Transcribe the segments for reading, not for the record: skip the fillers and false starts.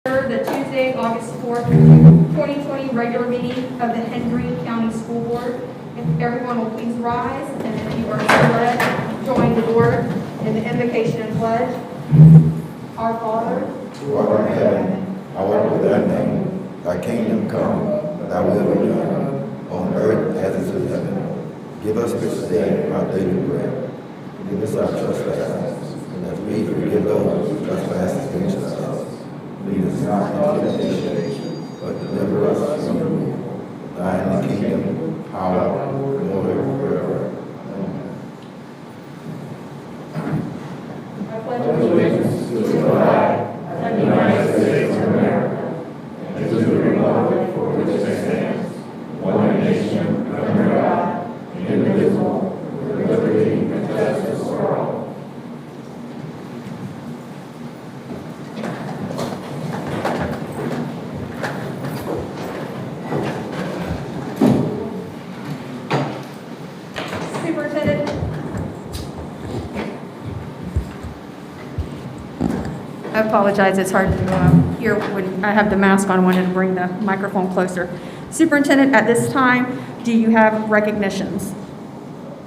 The Tuesday, August 4th, 2020 regular meeting of the Hendry County School Board. If everyone will please rise, and if you are so led, join the board in the invocation and pledge. Our Father, who art in heaven, hallowed be thy name. Thy kingdom come, thy will be done, on earth as it is in heaven. Give us this day our daily bread. Forgive us our trespasses, as we forgive those who trespass against us. Lead us not into temptation, but deliver us from evil. Thine is the kingdom, power, glory forever. I pledge allegiance to the flag of the United States of America and to the republic for which it stands, one nation, under God, indivisible, with liberty and justice for all. I apologize, it's hard to hear when I have the mask on. I wanted to bring the microphone closer. Superintendent, at this time, do you have recognitions?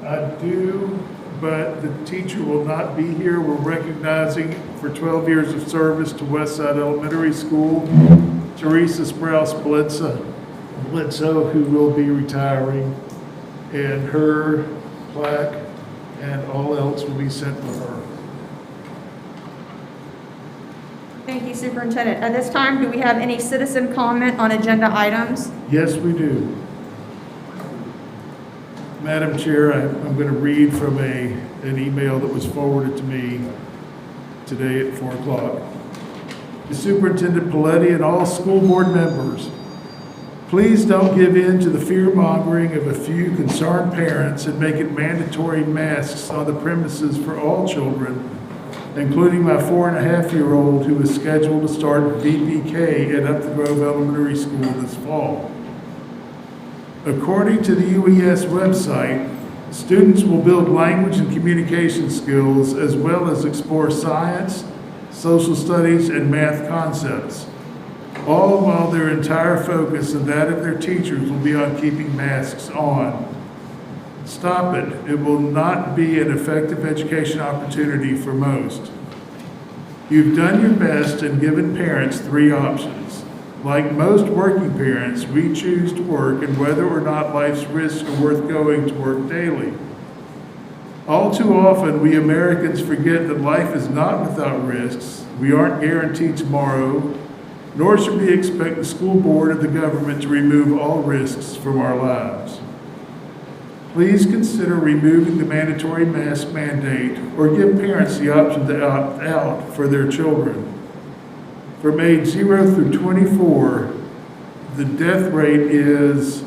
I do, but the teacher will not be here. We're recognizing for 12 years of service to Westside Elementary School, Teresa Sprouse Bledsoe, who will be retiring, and her plaque and all else will be sent to her. Thank you, Superintendent. At this time, do we have any citizen comment on agenda items? Yes, we do. Madam Chair, I'm going to read from an email that was forwarded to me today at 4 o'clock. To Superintendent Paletti and all school board members, please don't give in to the fear-mongering of a few concerned parents and make it mandatory masks on the premises for all children, including my 4.5-year-old who is scheduled to start VPK at Up the Grove Elementary School this fall. According to the UES website, students will build language and communication skills as well as explore science, social studies, and math concepts, all while their entire focus and that of their teachers will be on keeping masks on. Stop it. It will not be an effective education opportunity for most. You've done your best and given parents 3 options. Like most working parents, we choose to work and whether or not life's risks are worth going to work daily. All too often, we Americans forget that life is not without risks. We aren't guaranteed tomorrow, nor should we expect the school board or the government to remove all risks from our lives. Please consider removing the mandatory mask mandate or give parents the option to opt out for their children. For age 0 through 24, the death rate is,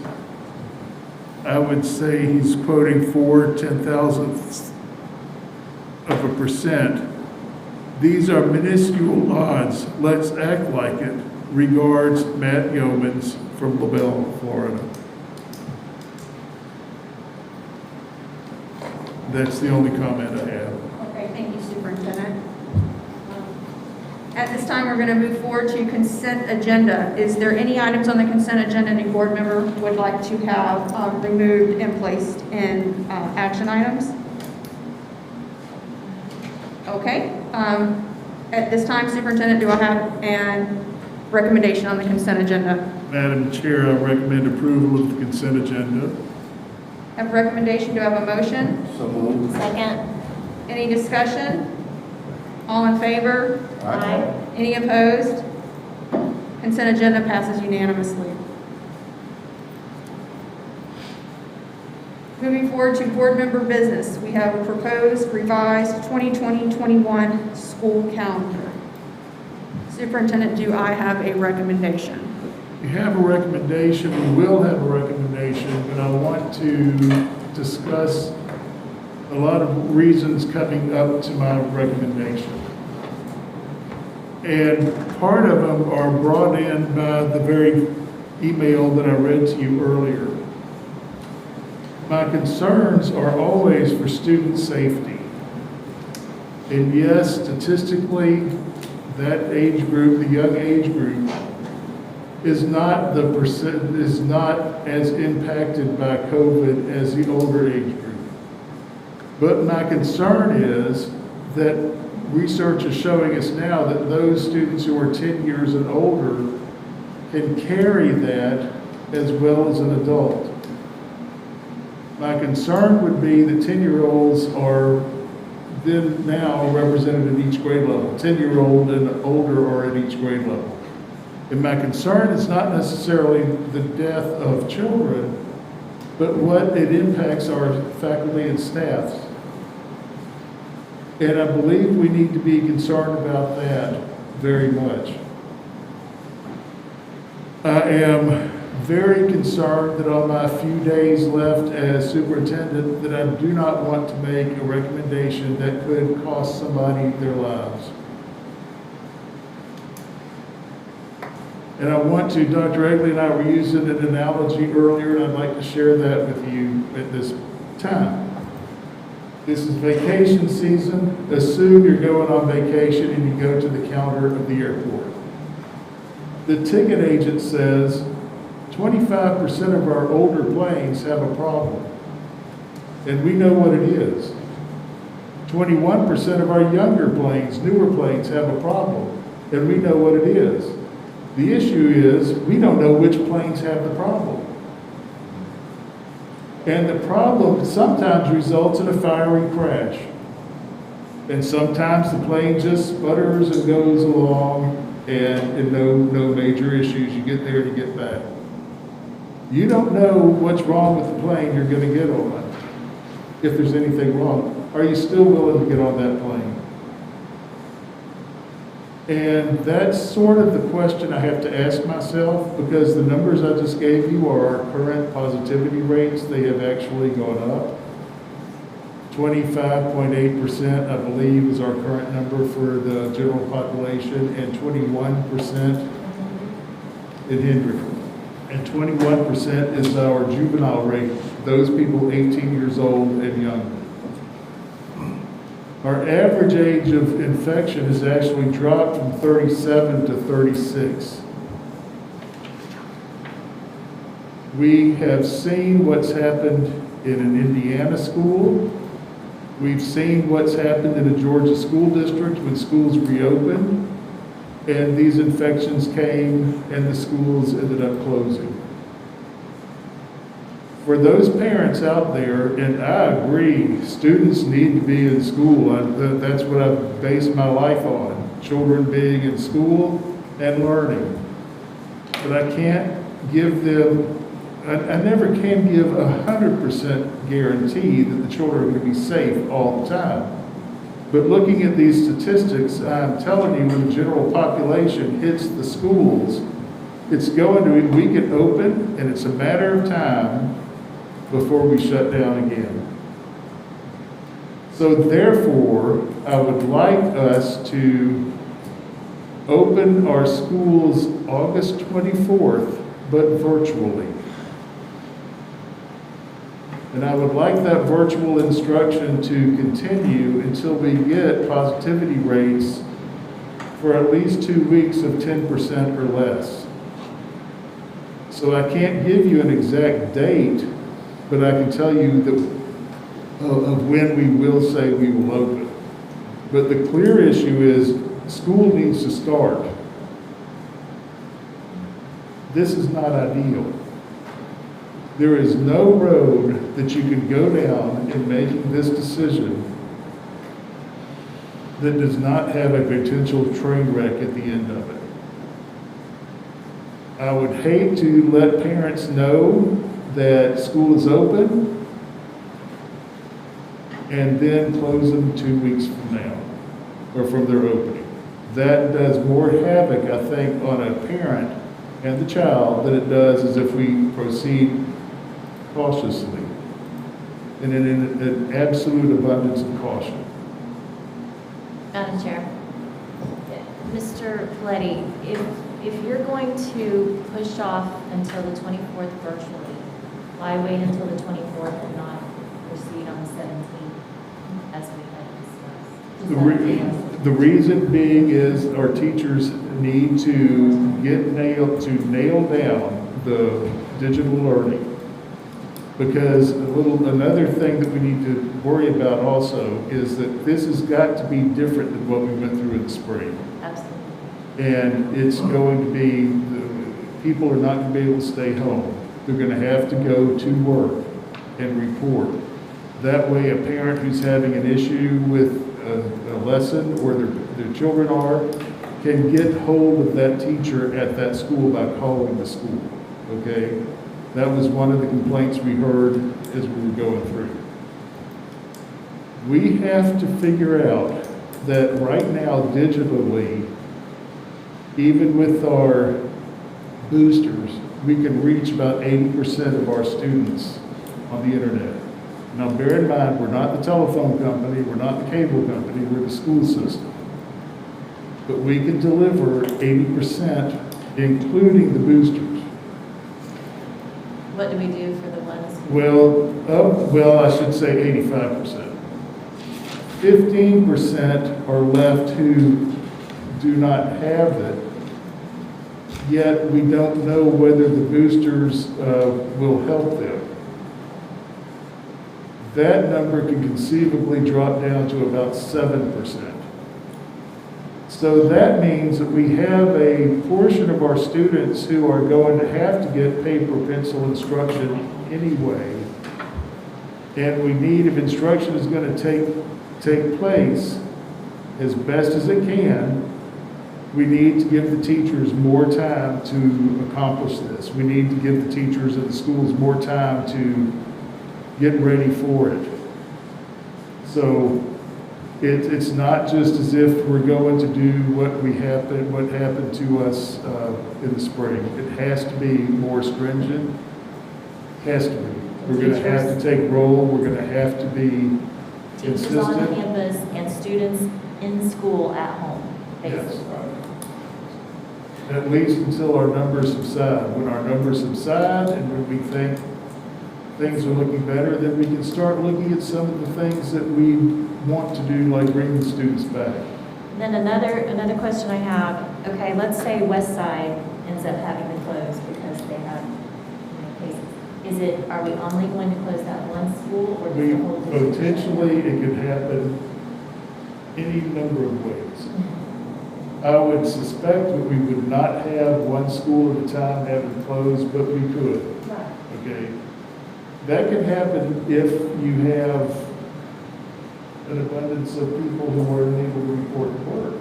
I would say he's quoting 4/10,000ths of a percent. These are minuscule odds. Let's act like it. Regards, Matt Yeomans from LaBelle, Florida. That's the only comment I have. Okay, thank you, Superintendent. At this time, we're going to move forward to consent agenda. Is there any items on the consent agenda any board member would like to have removed and placed in action items? Okay. At this time, Superintendent, do I have a recommendation on the consent agenda? Madam Chair, I recommend approval of the consent agenda. Have a recommendation, do I have a motion? So moved. Second. Any discussion? All in favor? Aye. Any opposed? Consent agenda passes unanimously. Moving forward to board member business, we have a proposed revised 2020-21 school calendar. Superintendent, do I have a recommendation? You have a recommendation, we will have a recommendation, but I want to discuss a lot of reasons coming up to my recommendation. And part of them are brought in by the very email that I read to you earlier. My concerns are always for student safety. And yes, statistically, that age group, the young age group, is not as impacted by COVID as the older age group. But my concern is that research is showing us now that those students who are 10 years and older can carry that as well as an adult. My concern would be that 10-year-olds are then now represented at each grade level. 10-year-old and older are at each grade level. And my concern is not necessarily the death of children, but what it impacts our faculty and staff. And I believe we need to be concerned about that very much. I am very concerned that on my few days left as superintendent that I do not want to make a recommendation that could cost somebody their lives. And I want to, Dr. Egley and I were using an analogy earlier, and I'd like to share that with you at this time. This is vacation season. Assume you're going on vacation and you go to the counter of the airport. The ticket agent says 25% of our older planes have a problem, and we know what it is. 21% of our younger planes, newer planes, have a problem, and we know what it is. The issue is we don't know which planes have the problem. And the problem sometimes results in a fiery crash. And sometimes the plane just sputters and goes along and no major issues. You get there and you get back. You don't know what's wrong with the plane you're going to get on. If there's anything wrong, are you still willing to get on that plane? And that's sort of the question I have to ask myself, because the numbers I just gave you are our current positivity rates. They have actually gone up. 25.8%, I believe, is our current number for the general population, and 21% in Hendry. And 21% is our juvenile rate, those people 18 years old and younger. Our average age of infection has actually dropped from 37 to 36. We have seen what's happened in an Indiana school. We've seen what's happened in a Georgia school district when schools reopened, and these infections came and the schools ended up closing. For those parents out there, and I agree, students need to be in school. That's what I've based my life on, children being in school and learning. But I can't give them, I never can give 100% guarantee that the children are going to be safe all the time. But looking at these statistics, I'm telling you, when the general population hits the schools, it's going to, we can open, and it's a matter of time before we shut down again. So therefore, I would like us to open our schools August 24th, but virtually. And I would like that virtual instruction to continue until we get positivity rates for at least 2 weeks of 10% or less. So I can't give you an exact date, but I can tell you that of when we will say we will open. But the clear issue is school needs to start. This is not ideal. There is no road that you can go down in making this decision that does not have a potential train wreck at the end of it. I would hate to let parents know that school is open and then close them 2 weeks from now, or from their opening. That does more havoc, I think, on a parent and the child than it does as if we proceed cautiously and in an absolute abundance of caution. Madam Chair, Mr. Coletti, if you're going to push off until the 24th virtually, why wait until the 24th and not proceed on the 17th as we had discussed? The reason being is our teachers need to nail down the digital learning. Because another thing that we need to worry about also is that this has got to be different than what we went through in the spring. Absolutely. And it's going to be, people are not going to be able to stay home. They're going to have to go to work and report. That way, a parent who's having an issue with a lesson or their children can get hold of that teacher at that school by calling the school, okay? That was one of the complaints we heard as we were going through. We have to figure out that right now, digitally, even with our boosters, we can reach about 80% of our students on the internet. Now, bear in mind, we're not the telephone company, we're not the cable company, we're the school system. But we can deliver 80%, including the boosters. What do we do for the ones? Well, I should say 85%. 15% are left who do not have it, yet we don't know whether the boosters will help them. That number can conceivably drop down to about 7%. So that means that we have a portion of our students who are going to have to get paper pencil instruction anyway. And we need, if instruction is going to take place as best as it can, we need to give the teachers more time to accomplish this. We need to give the teachers at the schools more time to get ready for it. So it's not just as if we're going to do what happened to us in the spring. It has to be more stringent. Has to be. We're going to have to take roll. We're going to have to be Teachers on consistent. campus and students in school at home, Yes. basically. At least until our numbers subside. When our numbers subside and when we think things are looking better, then we can start looking at some of the things that we want to do, like bring the students back. Then another question I have, okay, let's say West Side ends up having to close because they have cases. Are we only going to close that one school or does the whole district? Potentially, it could happen any number of ways. I would suspect that we would not have one school at a time having closed, but we could, Right. okay? That can happen if you have an abundance of people who are unable to report to work.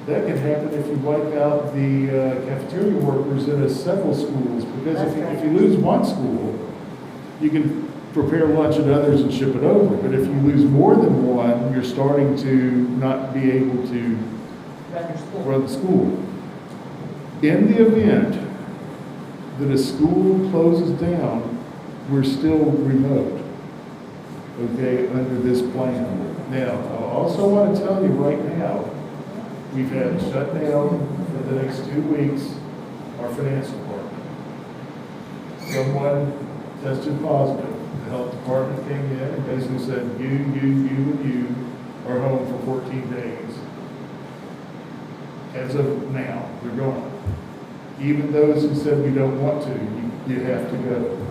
That can happen if you wipe out the cafeteria workers in several schools, because if you lose one school, you can prepare lunch at others and ship it over. But if you lose more than one, you're starting to not be able to run the school. In the event that a school closes down, we're still remote, okay, under this plan. Now, I also want to tell you right now, we've had shut down for the next 2 weeks our finance department. Someone tested positive. The health department came in and basically said, you are home for 14 days. As of now, they're gone. Even those who said we don't want to, you have to go.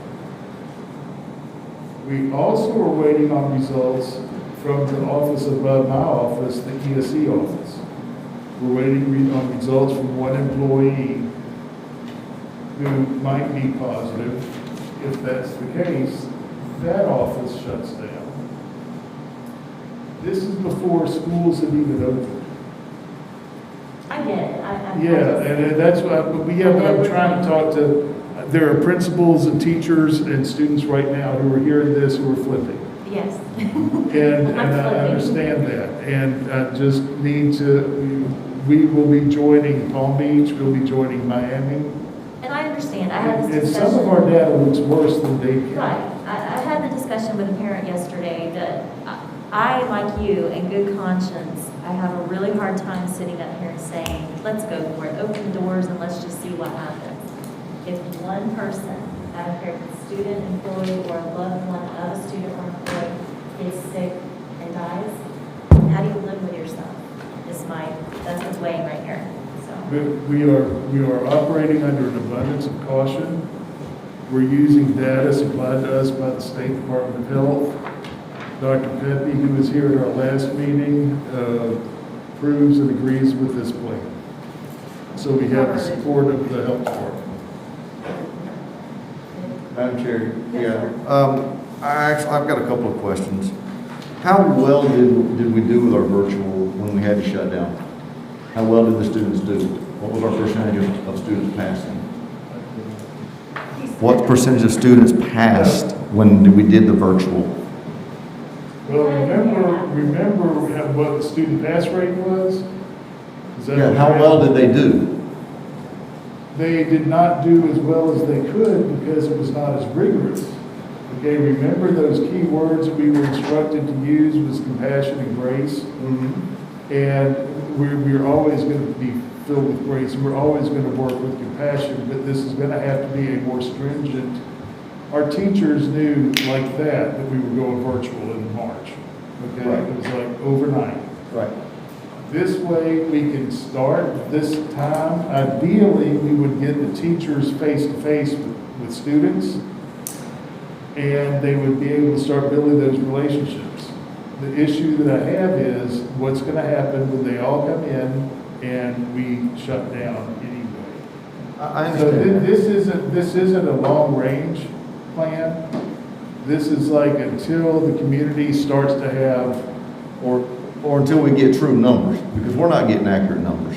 We also are waiting on results from the office above my office, the ESE office. We're waiting on results from one employee who might be positive. If that's the case, that office shuts down. This is before schools have even opened. I get it. Yeah, and that's what, but I'm trying to talk to, there are principals and teachers and students right now who are hearing this who are flipping. Yes. And I understand that. And I just need to, we will be joining Palm Beach, we'll be joining Miami. And I understand. I had this And discussion. some of our data looks worse than Dade County. Right. I had the discussion with a parent yesterday that I, like you, in good conscience, I have a really hard time sitting up here and saying, let's go for it, open the doors and let's just see what happens. If one person, I don't care if it's a student, employee, or a loved one of a student or employee, is sick and dies, how do you live with yourself? that's what's weighing right here, so. We are operating under an abundance of caution. We're using data supplied to us by the State Department of Health. Dr. Pepe, who was here at our last meeting, approves and agrees with this plan. So we have the support of the health department. Madam Chair, I've got a couple of questions. How well did we do with our virtual when we had to shut down? How well did the students do? What was our percentage of students passing? What percentage of students passed when we did the virtual? Well, remember what the student pass rate was? Is that Yeah, what how you're well asking? did they do? They did not do as well as they could because it was not as rigorous. Okay, remember those key words that we were instructed to use was compassion and grace? And we're always going to be filled with grace, and we're always going to work with compassion, but this is going to have to be a more stringent. Our teachers knew like that we were going virtual in March. Okay, Right. it was like overnight. Right. This way we can start this time. Ideally, we would get the teachers face to face with students, and they would be able to start building those relationships. The issue that I have is what's going to happen when they all come in and we shut down anyway. I So understand. this isn't a long range plan. This is like until the community starts to have, Or until we get true numbers, because we're not getting accurate numbers.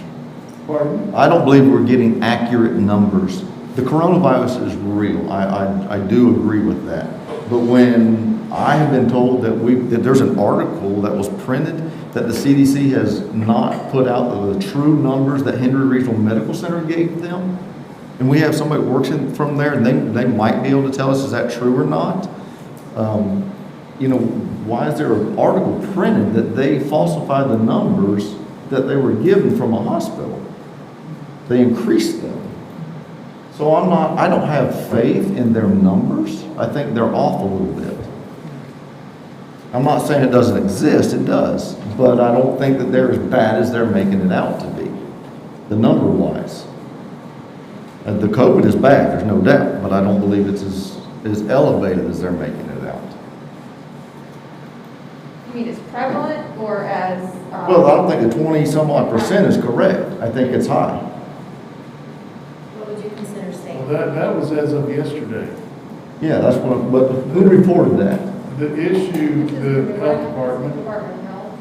pardon? I don't believe we're getting accurate numbers. The coronavirus is real. I do agree with that. But when I have been told that there's an article that was printed that the CDC has not put out the true numbers that Hendry Regional Medical Center gave them, and we have somebody working from there, and they might be able to tell us is that true or not. Why is there an article printed that they falsified the numbers that they were given from a hospital? They increased them. So I don't have faith in their numbers. I think they're off a little bit. I'm not saying it doesn't exist, it does, but I don't think that they're as bad as they're making it out to be, the number wise. And the COVID is bad, there's no doubt, but I don't believe it's as elevated as they're making it out. You mean as prevalent or as? Well, I don't think the 20-some-odd% is correct. I think it's high. What would you consider safe? Well, that was as of yesterday. Yeah, that's what, but who reported that? The issue, the health department, Department of Health.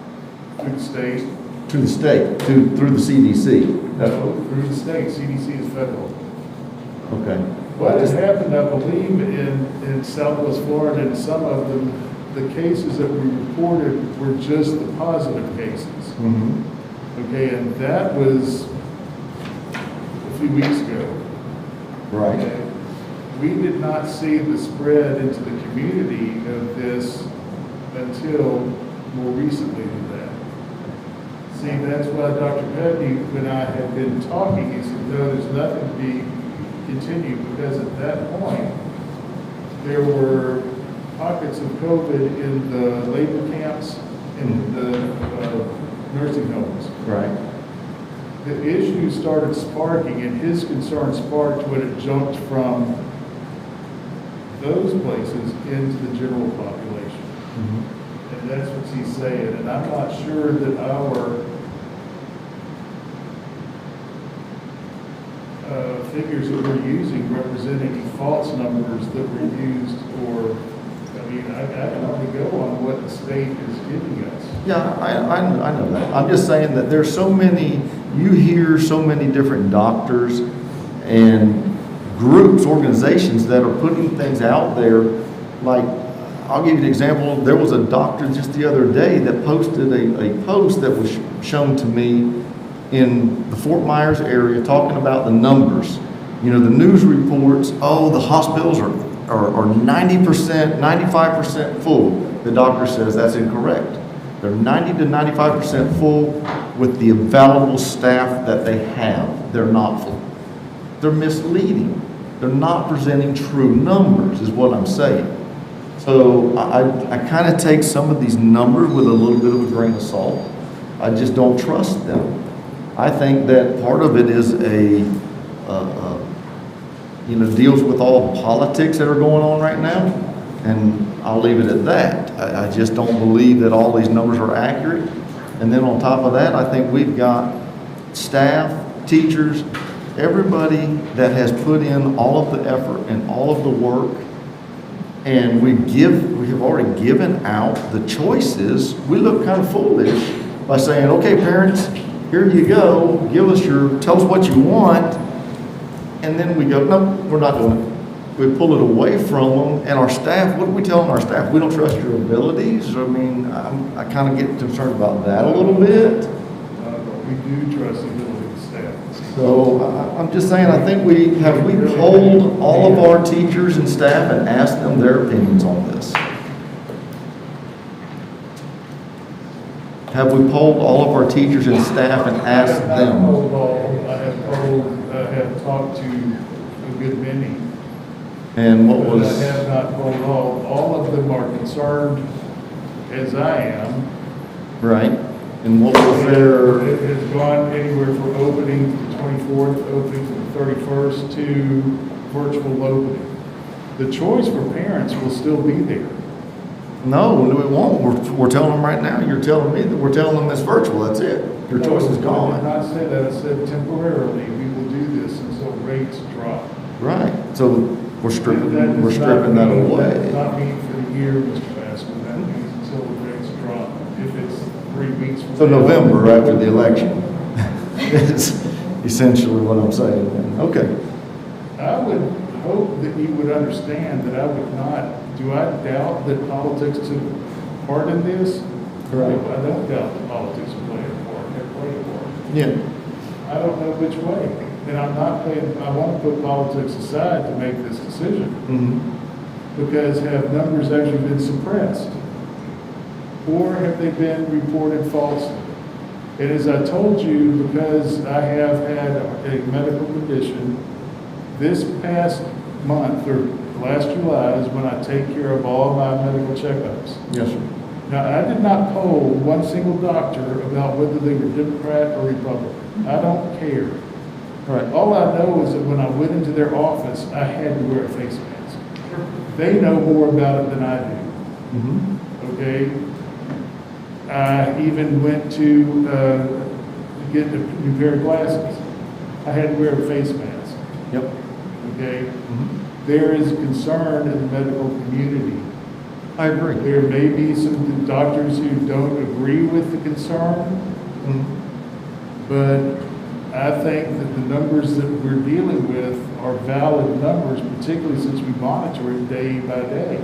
through the state, To the state, through the CDC. That's through the state, CDC is federal. okay. What has happened, I believe, in Southwest Florida, and some of them, the cases that we reported were just the positive cases. Mhm. Okay, and that was a few weeks ago. Right. Okay. We did not see the spread into the community of this until more recently than that. See, that's why Dr. Pepe, when I had been talking, he said, no, there's nothing to be continued, because at that point, there were pockets of COVID in the labor camps, in the nursing homes. Right. The issue started sparking, and his concern sparked when it jumped from those places into the general population. Mhm. And that's what he's saying, and I'm not sure that our figures that we're using represent any false numbers that were used, or, I mean, I can only go on what the state is giving us. Yeah, I know that. I'm just saying that there's so many, you hear so many different doctors and groups, organizations that are putting things out there. Like, I'll give you an example. There was a doctor just the other day that posted a post that was shown to me in the Fort Myers area talking about the numbers. The news reports, the hospitals are 90%, 95% full. The doctor says that's incorrect. They're 90 to 95% full with the available staff that they have. They're not full. They're misleading. They're not presenting true numbers, is what I'm saying. So I kind of take some of these numbers with a little bit of a grain of salt. I just don't trust them. I think that part of it is deals with all the politics that are going on right now, and I'll leave it at that. I just don't believe that all these numbers are accurate. And then on top of that, I think we've got staff, teachers, everybody that has put in all of the effort and all of the work, and we have already given out the choices. We look kind of foolish by saying, okay, parents, here you go, tell us what you want, and then we go, no, we're not doing it. We pull it away from them, and our staff, what are we telling our staff? We don't trust your abilities? I mean, I kind of get concerned about that a little bit. We do trust the ability of the staff. So I'm just saying, I think we polled all of our teachers and staff and asked them their opinions on this. Have we polled all of our teachers and staff and asked them? I have talked to a good many. And what But was? I have not polled all. All of them are concerned, as I am. Right. And what was their? It has gone anywhere from opening to the 24th, opening to the 31st, to virtual opening. The choice for parents will still be there. No, we won't. We're telling them right now. You're telling me that we're telling them it's virtual. That's it. Your choice is I did gone. not say that. I said temporarily, we will do this until rates drop. Right. So we're stripping that That does away. not mean for the year, Mr. Baskin. That means until the rates drop. If it's 3 weeks from So now. November after the election is essentially what I'm saying. Okay. I would hope that you would understand that I would not, do I doubt that politics took part in this? Right. I don't doubt that politics play a part, have played a part. Yeah. I don't know which way. And I'm not playing, I want to put politics aside to make this decision. Mm-hmm. Because have numbers actually been suppressed? Or have they been reported falsely? And as I told you, because I have had a medical condition, this past month, or last July, is when I take care of all my medical checkups. Yes, sir. Now, I did not poll one single doctor about whether they were Democrat or Republican. I don't care. Right. All I know is that when I went into their office, I had to wear a face mask. They know more about it than I do. Mm-hmm. Okay? I even went to get a new pair of glasses. I had to wear a face mask. Yep. Okay? Mm-hmm. There is concern in the medical community. I agree. There may be some doctors who don't agree with the concern, Mm-hmm. but I think that the numbers that we're dealing with are valid numbers, particularly since we monitor it day by day.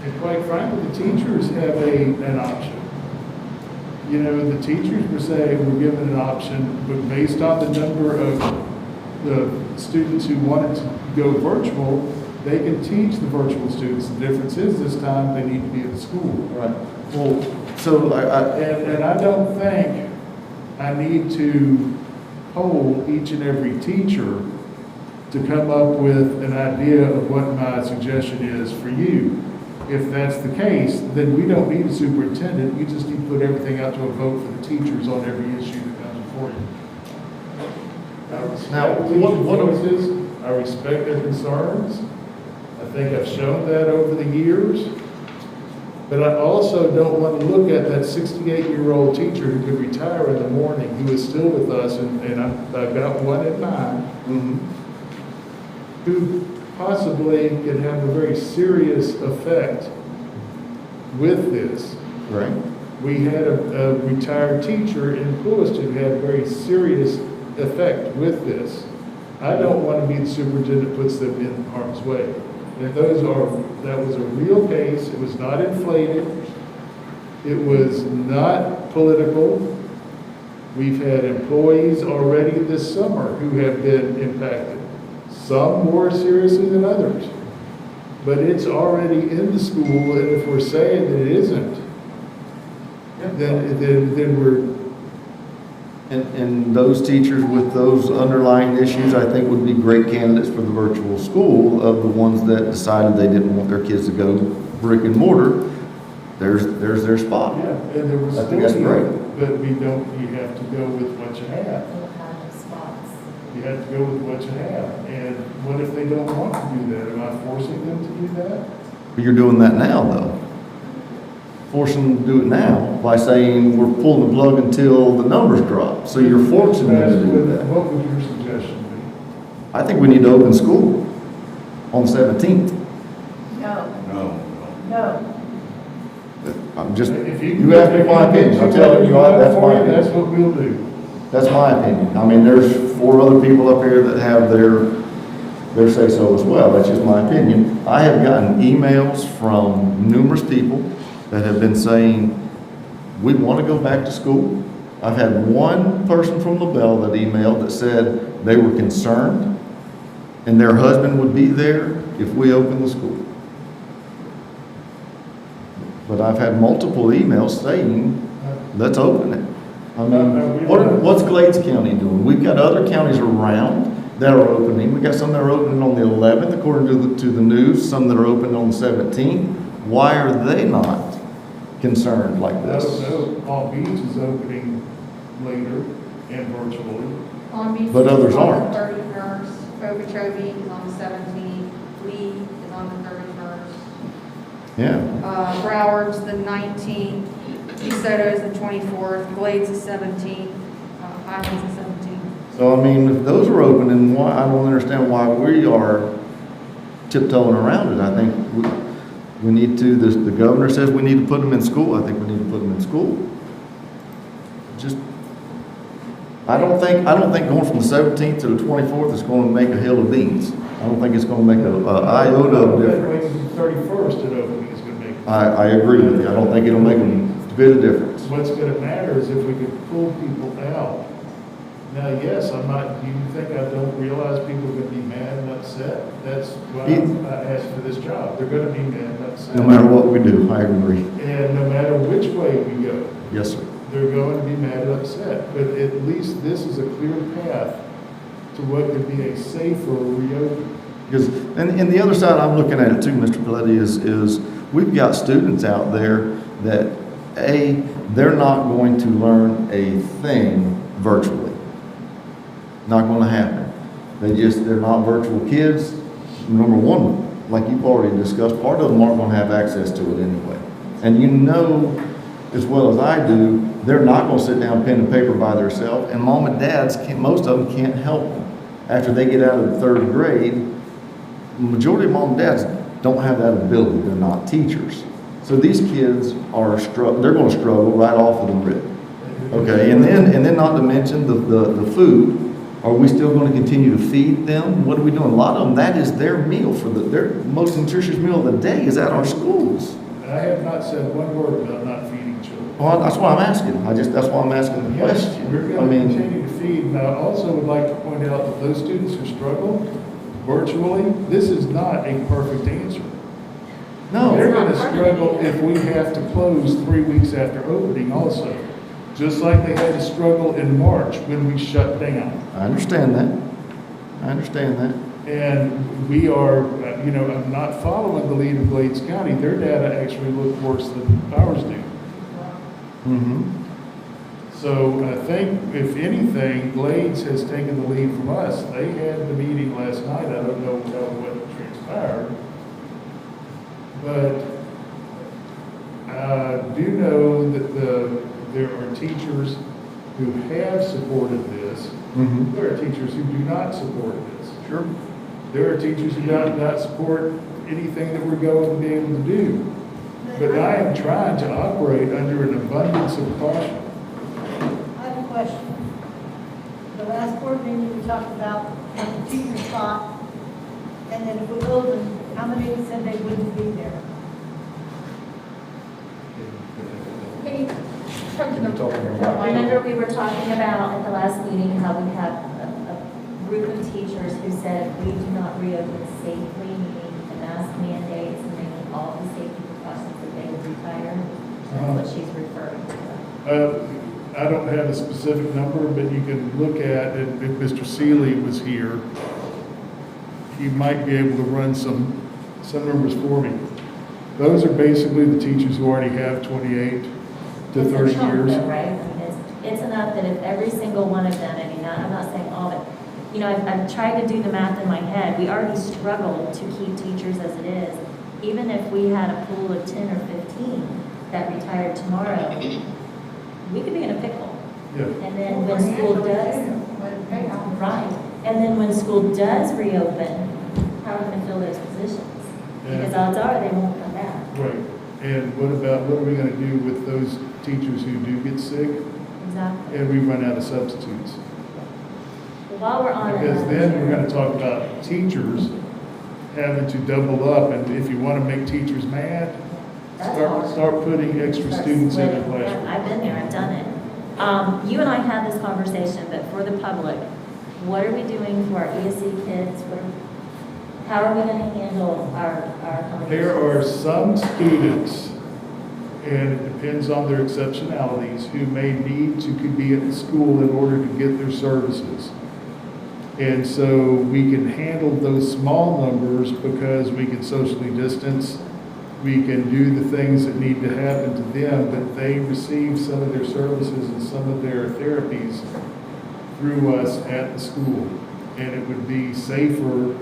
And quite frankly, the teachers have an option. You know, the teachers were saying we're given an option, but based on the number of the students who wanted to go virtual, they can teach the virtual students. The difference is this time they need to be at school. Right. Well, so And I don't think I need to poll each and every teacher to come up with an idea of what my suggestion is for you. If that's the case, then we don't need a superintendent. You just need to put everything out to a vote for the teachers on every issue that comes before you. I respect Now, teachers' what are- voices. I respect their concerns. I think I've shown that over the years. But I also don't want to look at that 68-year-old teacher who could retire in the morning, who is still with us, and I've got one in mind, mm-hmm. who possibly can have a very serious effect with this. Right. We had a retired teacher in Lewiston who had a very serious effect with this. I don't want to be the superintendent that puts them in harm's way. And that was a real case. It was not inflated. It was not political. We've had employees already this summer who have been impacted, some more seriously than others. But it's already in the school, and if we're saying that it isn't, then And those teachers with those underlying issues, I think would be great candidates for the virtual school of the ones that decided they didn't want their kids to go brick and mortar. There's their spot. Yeah, and there was I think that's still, great. but you have to go with what you have. What kind of spots? You have to go with what you have. And what if they don't want to do that? Am I forcing them to do that? But you're doing that now, though. Forcing them to do it now by saying we're pulling the plug until the numbers drop. So you're forcing them to do that. What would your suggestion be? I think we need to open school on the 17th. No, No. no. I'm just, If you asked me my opinion. I'm telling you, that's my That's opinion. what we'll do. That's my opinion. I mean, there's 4 other people up here that have their say-so as well. That's just my opinion. I have gotten emails from numerous people that have been saying, we want to go back to school. I've had one person from LaBelle that emailed that said they were concerned and their husband would be there if we opened the school. But I've had multiple emails saying, let's open it. I mean, what's Glades County doing? We've got other counties around that are opening. We've got some that are opening on the 11th, according to the news, some that are opening on the 17th. Why are they not concerned like I this? don't know. Palm Beach is opening later and virtually. Palm Beach But others is on aren't. the 31st, Okeechobee is on the 17th, Lee is on the 31st, Yeah. Broward's the 19th, DeSoto is the 24th, Glades is 17th, Highlands is 17th. So, I mean, if those are opening, why, I don't understand why we are tiptoeing around it. I think we need to, the governor says we need to put them in school. I think we need to put them in school. Just, I don't think going from the 17th to the 24th is going to make a hill of beans. I don't think it's going to make a iota of difference. The 31st at opening is going to make. I agree with you. I don't think it'll make a bit of difference. What's going to matter is if we can pull people out. Now, yes, I'm not, do you think I don't realize people are going to be mad and upset? That's why I asked for this job. They're going to be mad and upset. No matter what we do, I agree. And no matter which way we go, Yes, sir. they're going to be mad and upset. But at least this is a clear path to what could be a safer reopening. Because, and the other side I'm looking at it too, Mr. Paletti, is we've got students out there that, they're not going to learn a thing virtually. Not going to happen. They're not virtual kids. Number one, like you've already discussed, part of them aren't going to have access to it anyway. And you know as well as I do, they're not going to sit down pen and paper by themselves, and mom and dads, most of them can't help them. After they get out of the 3rd grade, the majority of mom and dads don't have that ability. They're not teachers. So these kids they're going to struggle right off of the rip. Okay, and then not to mention the food. Are we still going to continue to feed them? What are we doing? A lot of them, that is their meal their most nutritious meal of the day is at our schools. I have not said one word about not feeding children. Well, that's why I'm asking. That's why I'm asking the Yes, question. we're I going to mean, continue to feed. And I also would like to point out that those students who struggle virtually, this is not a perfect answer. no. They're going to struggle if we have to close 3 weeks after opening also. Just like they had to struggle in March when we shut down. I understand that. And we are, I'm not following the lead of Glades County. Their data actually look worse than ours do. Mm-hmm. So I think, if anything, Glades has taken the lead from us. They had the meeting last night. I don't know what transpired. But I do know that there are teachers who have supported this. Mm-hmm. There are teachers who do not support this. Sure. There are teachers who do not support anything that we're going to be able to do. But I am trying to operate under an abundance of caution. I have a question. The last board meeting, we talked about the teacher spot, and then if we open, how many said they wouldn't be there? Can you come to the Remember, we were talking about at the last meeting how we have a group of teachers who said if we do not reopen safely, meaning the mask mandates and making all the safety precautions, that they would retire. That's what she's referring to. I don't have a specific number, but you can look at, if Mr. Seeley was here, he might be able to run some numbers for me. Those are basically the teachers who already have 28 to It's a 30 chunk years. though, right? I mean, it's enough that if every single one of them, I mean, I'm not saying all, but, you know, I've tried to do the math in my head. We already struggle to keep teachers as it is. Even if we had a pool of 10 or 15 that retired tomorrow, we could be in a pickle. Yeah. And then when school does, right, and then when school does reopen, how are we gonna fill those positions? Because Yeah. odds are they won't come back. Right. And what are we gonna do with those teachers who do get sick Exactly. and we run out of substitutes? While we're on it. Because then we're gonna talk about teachers having to double up, and if you wanna make teachers mad, That's hard. start putting extra Start students in the splitting. Yeah, classroom. I've been there, I've done it. You and I had this conversation, but for the public, what are we doing for our ESC kids? How are we gonna handle our accommodations? There are some students, and it depends on their exceptionalities, who may need to could be at the school in order to get their services. And so we can handle those small numbers because we can socially distance. We can do the things that need to happen to them, but they receive some of their services and some of their therapies through us at the school. And it would be safer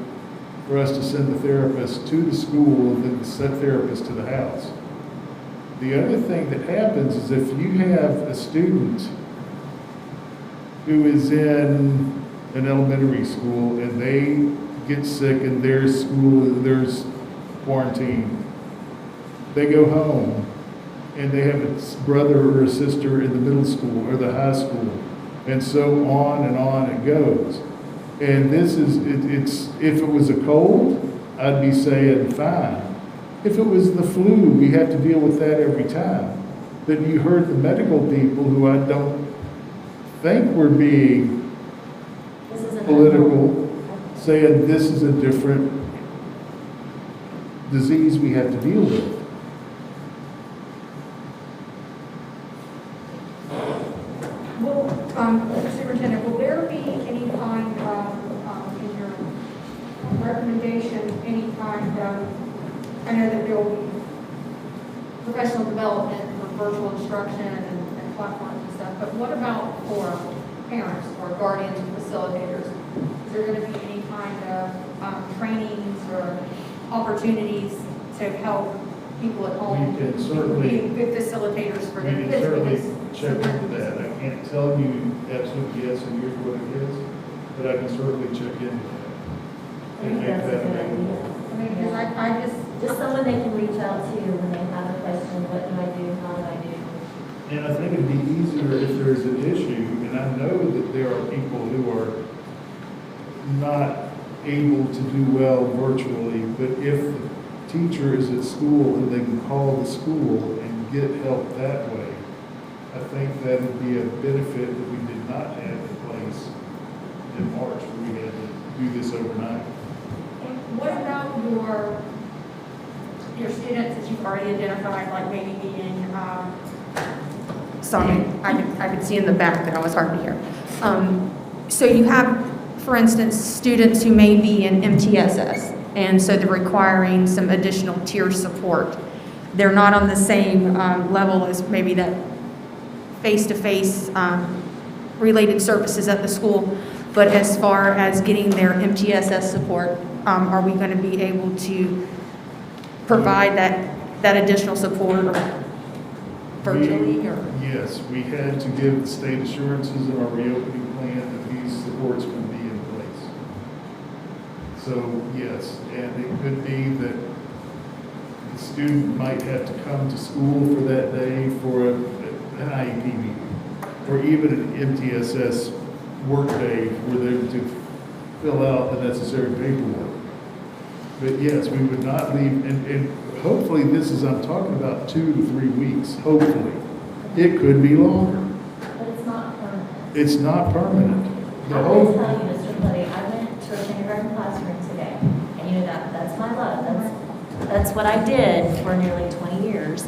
for us to send the therapist to the school than to send therapist to the house. The other thing that happens is if you have a student who is in an elementary school and they get sick in their school, there's quarantine, they go home and they have a brother or a sister in the middle school or the high school, and so on it goes. And this is, it's, if it was a cold, I'd be saying fine. If it was the flu, we have to deal with that every time. But you heard the medical people, who I don't think were being This is a political, saying this is a different disease we have to deal with. Well, Superintendent, will there be any kind of, in your recommendation, any kind of, I know that there will be professional development for virtual instruction and platforms and stuff, but what about for parents or guardians or facilitators? Is there going to be any kind of trainings or opportunities to help people at home? We can certainly- Be good facilitators for We their can kids. certainly because- check into that. I can't tell you absolutely yes, and here's what it is, but I can certainly check into that. I And think make that's a that good available. idea. I mean, because I Just someone they can reach out to when they have a question, what do I do, how do I do? And I think it'd be easier if there's an issue, and I know that there are people who are not able to do well virtually, but if the teacher is at school and they can call the school and get help that way, I think that would be a benefit that we did not have in place in March, where we had to do this overnight. And what about your students that you've already identified, like maybe being, sorry, I could see in the back that I was hard to hear. So you have, for instance, students who may be in MTSS, and so they're requiring some additional tier support. They're not on the same level as maybe that face-to-face related services at the school, but as far as getting their MTSS support, are we going to be able to provide that additional support virtually? Or? Yes, we had to give the state assurances in our reopening plan that these supports would be in place. So, yes, and it could be that the student might have to come to school for that day for an IEP meeting, or even an MTSS work day where they were to fill out the necessary paperwork. But yes, we would not leave, and hopefully this is, I'm talking about 2 to 3 weeks, hopefully. It could be longer. But it's not permanent. It's not permanent. The I whole, will tell you, Mr. Floody, I went to a kindergarten classroom today, and you know that's my love. That's what I did for nearly 20 years.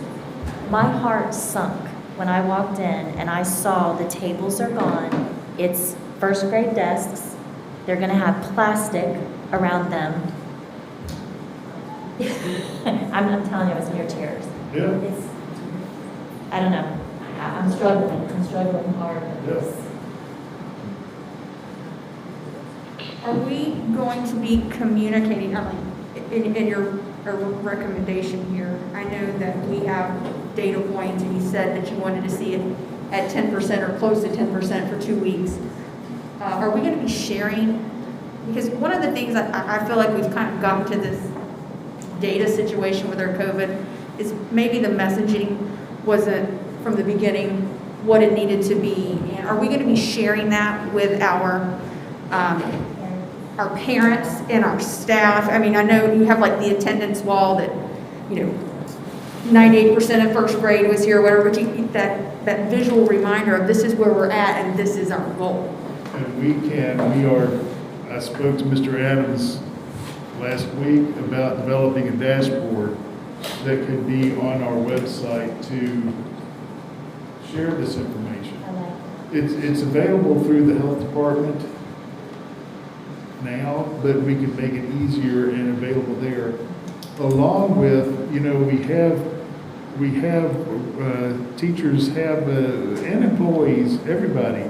My heart sunk when I walked in and I saw the tables are gone. It's first grade desks. They're gonna have plastic around them. I'm telling you, it's near tears. Yeah. It's, I don't know. I'm struggling hard with this. Are we going to be communicating, in your recommendation here? I know that we have data points, and you said that you wanted to see it at 10% or close to 10% for 2 weeks. Are we going to be sharing? Because one of the things I feel like we've kind of gotten to this data situation with our COVID is maybe the messaging wasn't from the beginning what it needed to be. And are we going to be sharing that with our parents and our staff? I mean, I know you have like the attendance wall that, 98% of first grade was here, whatever, but that visual reminder of this is where we're at and this is our goal. And I spoke to Mr. Adams last week about developing a dashboard that could be on our website to share this information. I like It's available through the health department now, but we could make it easier and available there. Along with, we have teachers and employees, everybody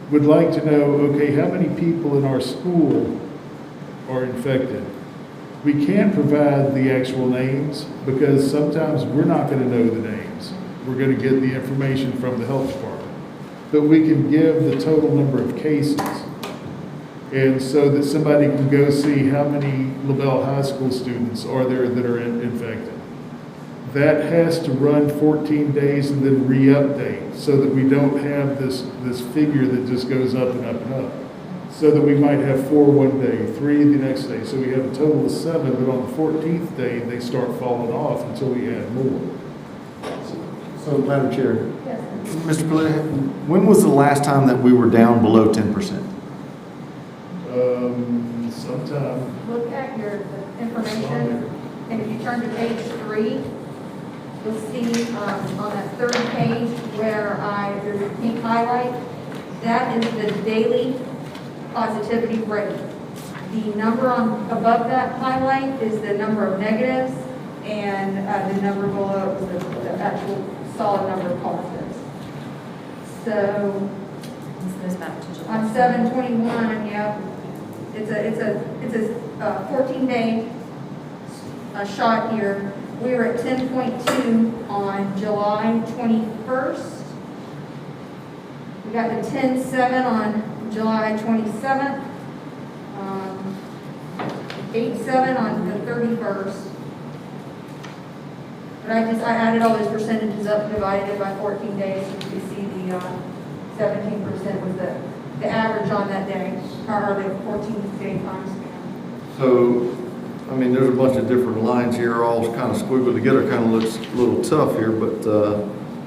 would like to know, okay, how many people in our school are infected? We can't provide the actual names because sometimes we're not going to know the names. We're going to get the information from the health department. But we can give the total number of cases. And so that somebody can go see how many LaBelle High School students are there that are infected. That has to run 14 days and then re-update so that we don't have this figure that just goes up and up and up. So that we might have 4 one day, 3 the next day. So we have a total of 7, but on the 14th day, they start falling off until we add more. So, Madam Chair, Yes. Mr. Pillay, when was the last time that we were down below 10%? Sometime. Look at your information, and if you turn to page 3, you'll see on that third page where there's a pink highlight. That is the daily positivity rate. The number above that highlight is the number of negatives, and the number below is the actual solid number of positives. So This goes back to July. on 7/21, yeah, it's a 14-day shot here. We were at 10.2 on July 21st. We got to 10.7 on July 27th. 8.7 on the 31st. But I added all those percentages up and divided it by 14 days, so you can see the 17% was the average on that day, or the 14-day time span. So, I mean, there's a bunch of different lines here, all kind of squiggled together, kind of looks a little tough here, but,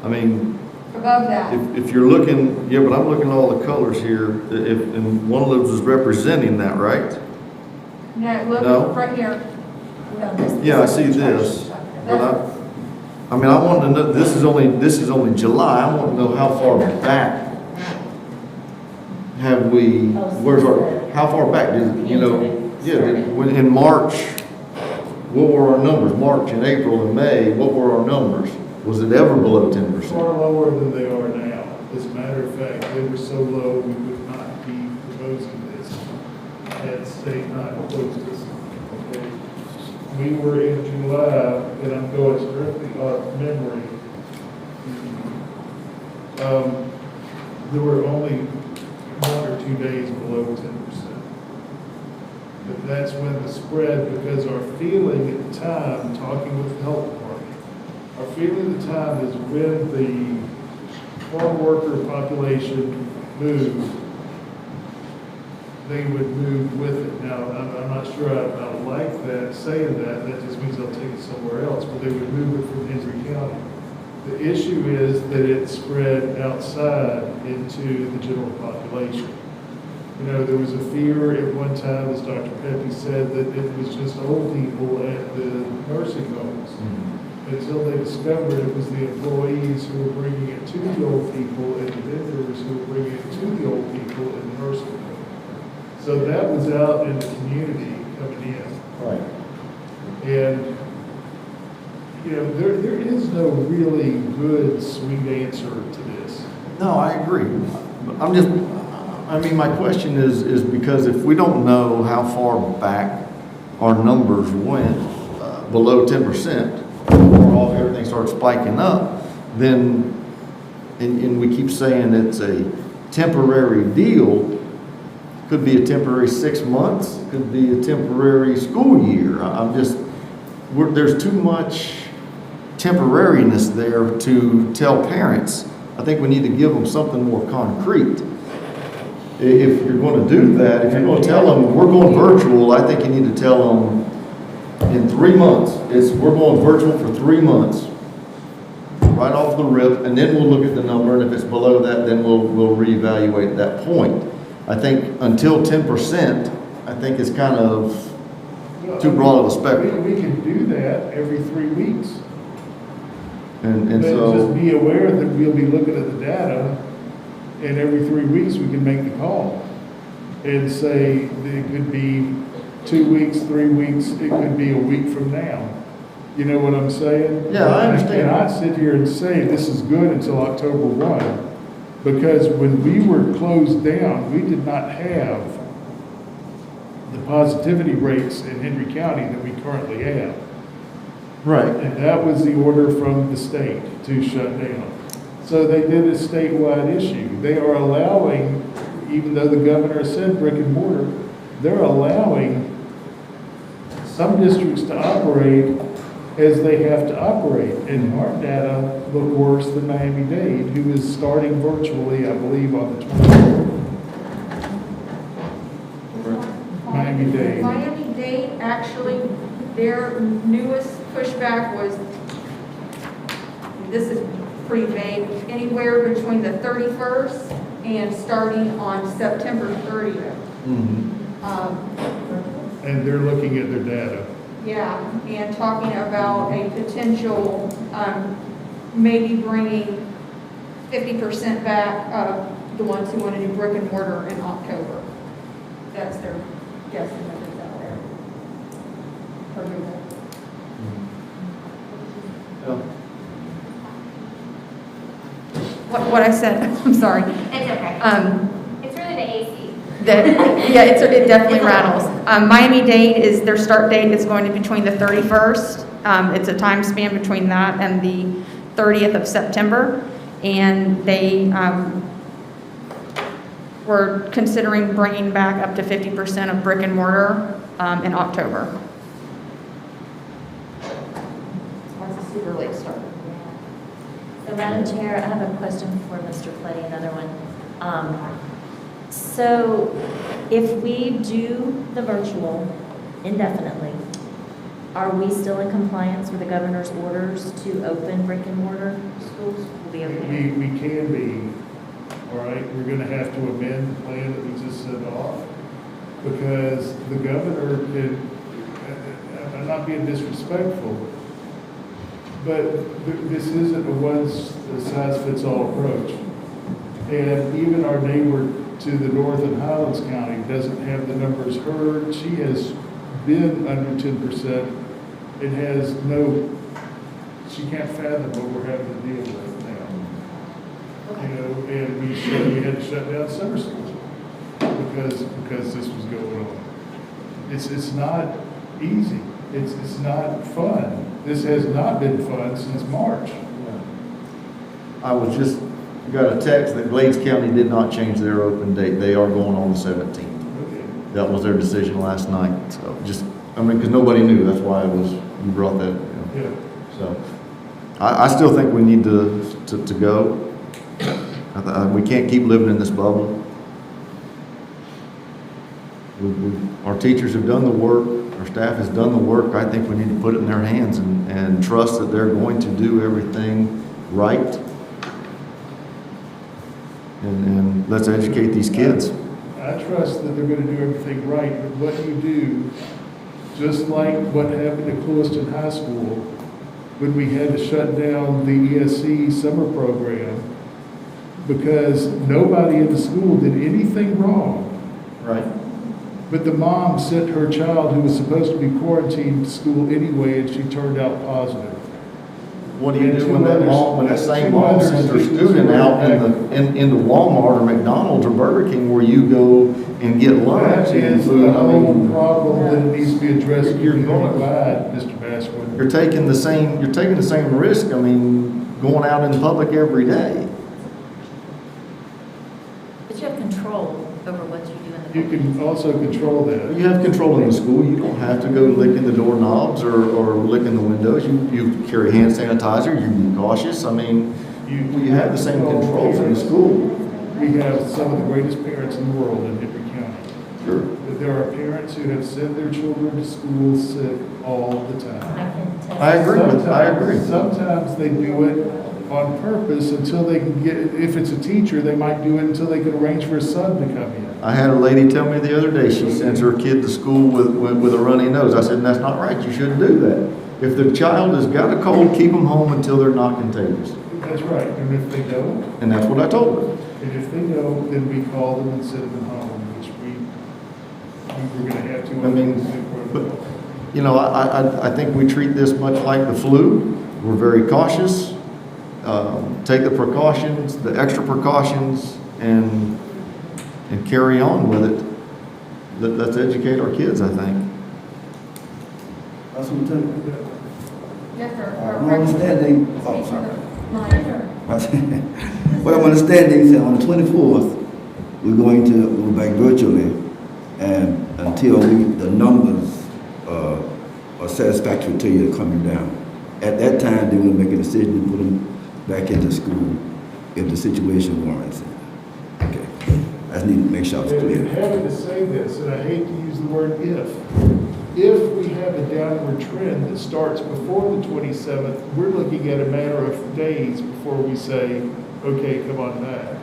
I mean, Above that, if you're looking, yeah, but I'm looking at all the colors here, and one of those is representing that, right? no, look No. right here. No, this- Yeah, I see this, but I mean, I want to know, this is only July, I want to know how far back have we, how far back did, when in March, what were our numbers? March and April and May, what were our numbers? Was it ever below 10%? Far lower than they are now. As a matter of fact, they were so low, we would not be proposing this had state not opposed us. Okay? We were in July, and I'm going strictly off memory. There were only 1 or 2 days below 10%. But that's when the spread, because our feeling at the time, talking with the health department, our feeling at the time is when the farm worker population moved, they would move with it. Now, I'm not sure I like that, saying that just means they'll take it somewhere else, but they would move it from Hendry County. The issue is that it spread outside into the general population. There was a fear at one time, as Dr. Pepe said, that it was just old people at the nursing homes. until they discovered it was the employees who were bringing it to the old people and the vendors who were bringing it to the old people in the nursing home. So that was out in the community coming in. Right. And, you know, there is no really good, sweet answer to this. No, I agree. I'm just, I mean, my question is because if we don't know how far back our numbers went below 10%, or all everything starts spiking up, then, and we keep saying it's a temporary deal, could be a temporary 6 months, could be a temporary school year. I'm just, there's too much temporariness there to tell parents. I think we need to give them something more concrete. If you're going to do that, if you're going to tell them, we're going virtual, I think you need to tell them in 3 months, we're going virtual for 3 months, right off the rip, and then we'll look at the number, and if it's below that, then we'll reevaluate at that point. I think until 10%, I think is kind of too broad of a spectrum. We can do that every 3 weeks. And But so, just be aware that we'll be looking at the data, and every 3 weeks we can make the call and say that it could be 2 weeks, 3 weeks, it could be a week from now. You know what I'm saying? Yeah, I understand. And I sit here and say this is good until October 1, because when we were closed down, we did not have the positivity rates in Hendry County that we currently have. right, And that was the order from the state to shut down. So they did a statewide issue. They are allowing, even though the governor said brick and mortar, they're allowing some districts to operate as they have to operate. And our data look worse than Miami-Dade, who is starting virtually, I believe, on the 24th. Miami-Dade. Miami-Dade, actually, their newest pushback was, this is pretty vague, anywhere between the 31st and starting on September 30th. And they're looking at their data. Yeah, and talking about a potential, maybe bringing 50% back of the ones who want to do brick and mortar in October. That's their guesstimate that's out there. For Google. What I said, I'm sorry. It's okay. It's really the AC. Yeah, it definitely rattles. Miami-Dade their start date is going to be between the 31st. It's a time span between that and the 30th of September. And they were considering bringing back up to 50% of brick and mortar in October. That's a super late start. So Madam Chair, I have a question for Mr. Pletty, another one. So if we do the virtual indefinitely, are we still in compliance with the governor's orders to open brick and mortar schools? Will be okay? We can be, all right, we're gonna have to amend the plan that we just sent off, because the governor can, I'm not being disrespectful, but this isn't a one-size-fits-all approach. And even our neighbor to the north in Highlands County doesn't have the numbers heard. She has been under 10% and has she can't fathom what we're having to deal with now. You know, and we had to shut down summer school because this was going on. It's not easy. It's not fun. This has not been fun since March. I was just, got a text that Glades County did not change their open date. They are going on the 17th. Okay. That was their decision last night. So just, I mean, because nobody knew. That's why you brought that. Yeah. So I still think we need to go. We can't keep living in this bubble. Our teachers have done the work. Our staff has done the work. I think we need to put it in their hands and trust that they're going to do everything right. And let's educate these kids. I trust that they're going to do everything right, but what you do, just like what happened at Clewiston High School, when we had to shut down the ESC summer program because nobody in the school did anything wrong. Right. But the mom sent her child who was supposed to be quarantined to school anyway, and she turned out positive. What do you And do two when that others- mom, when that and same two mom other sends her students student were out infected. into Walmart or McDonald's or Burger King where you go and get lunch That and is food? the I whole mean, problem that needs to be addressed You're going- community-wide, Mr. Basquin. you're taking the same risk, I mean, going out in public every day. But you have control over what you do in the. You can also control that. You have control in the school, you don't have to go licking the doorknobs or licking the windows, you carry hand sanitizer, you be cautious, I mean, you have the same controls in the school. We have some of the greatest parents in the world in Hendry County. Sure. But there are parents who have sent their children to school sick all the I time. can tell. I agree. Sometimes they do it on purpose until they can get, if it's a teacher, they might do it until they can arrange for a son to come in. I had a lady tell me the other day, she sends her kid to school with a runny nose. I said, that's not right, you shouldn't do that. If the child has got a cold, keep them home until they're not contagious. That's right, and if they don't, And that's what I told her. and if they don't, then we call them and send them home, which we were gonna have to. I mean, but, you know, I think we treat this much like the flu. We're very cautious, take the precautions, the extra precautions, and carry on with it. Let's educate our kids, I think. That's what I'm telling you. Yes, sir. My understanding, oh, sorry. What I'm understanding is that on the 24th, we're going to go back virtually, and until the numbers are satisfactory to you coming down. At that time, they will make a decision to put them back into school if the situation warrants it. Okay, I just need to make sure it's And clear. having to say this, and I hate to use the word if we have a downward trend that starts before the 27th, we're looking at a matter of days before we say, okay, come on back.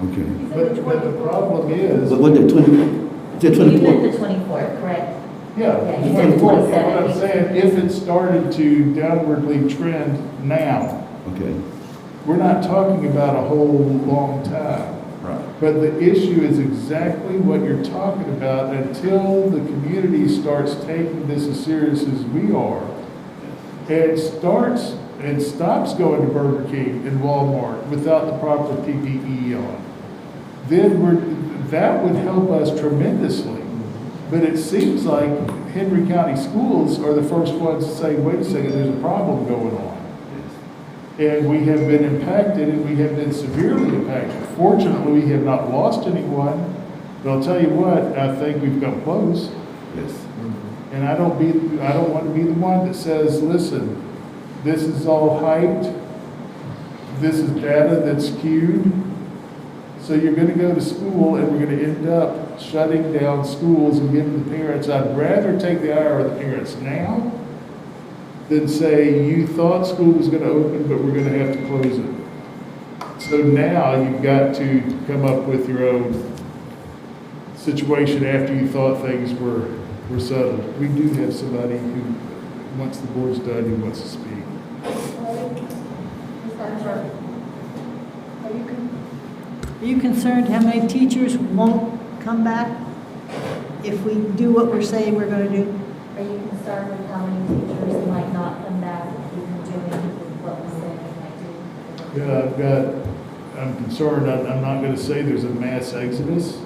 Okay. But the problem is, What the 20? Is it You meant 24? the 24th, correct? yeah, Yeah, you said 24. 27. What I'm saying, if it started to downwardly trend now, Okay. we're not talking about a whole long time. Right. But the issue is exactly what you're talking about until the community starts taking this as serious as we are and stops going to Burger King and Walmart without the proper PPE on. Then that would help us tremendously. But it seems like Hendry County schools are the first ones to say, wait a second, there's a problem going on. And we have been impacted, and we have been severely impacted. Fortunately, we have not lost anyone, but I'll tell you what, I think we've come close. Yes. And I don't want to be the one that says, listen, this is all hyped, this is data that's skewed. So you're going to go to school, and we're going to end up shutting down schools and giving the parents, I'd rather take the ire of the parents now than say, you thought school was going to open, but we're going to have to close it. So now you've got to come up with your own situation after you thought things were settled. We do have somebody who, once the board's done, who wants to speak. Are you concerned how many teachers won't come back if we do what we're saying we're going to do? Are you concerned with how many teachers might not come back if you're doing what we said you might do? Yeah, I'm concerned, I'm not going to say there's a mass exodus,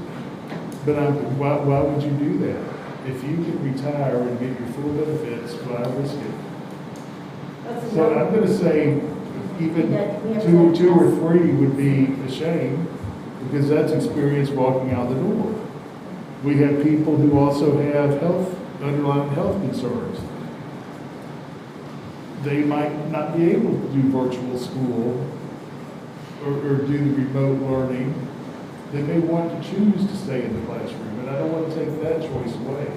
but why would you do that? If you can retire and get your full benefits, why risk it? So I'm going to say even two or three would be a shame, because that's experience walking out the door. We have people who also have underlying health concerns. They might not be able to do virtual school or do the remote learning. They may want to choose to stay in the classroom, and I don't want to take that choice away.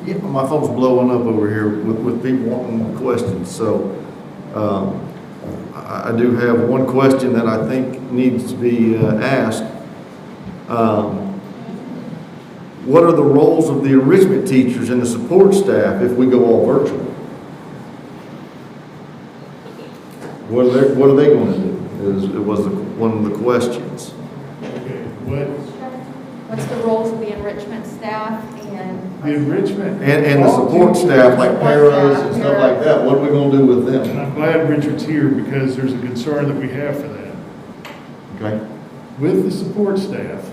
Yeah, my phone's blowing up over here with people wanting questions, so I do have one question that I think needs to be asked. what are the roles of the enrichment teachers and the support staff if we go all virtual? What are they going to do? Was one of the questions. Okay, What's the roles of the enrichment staff and? the enrichment. And the support staff, like paras and stuff like that, what are we going to do with And them? I'm glad Richard's here because there's a concern that we have for that. Okay? With the support staff,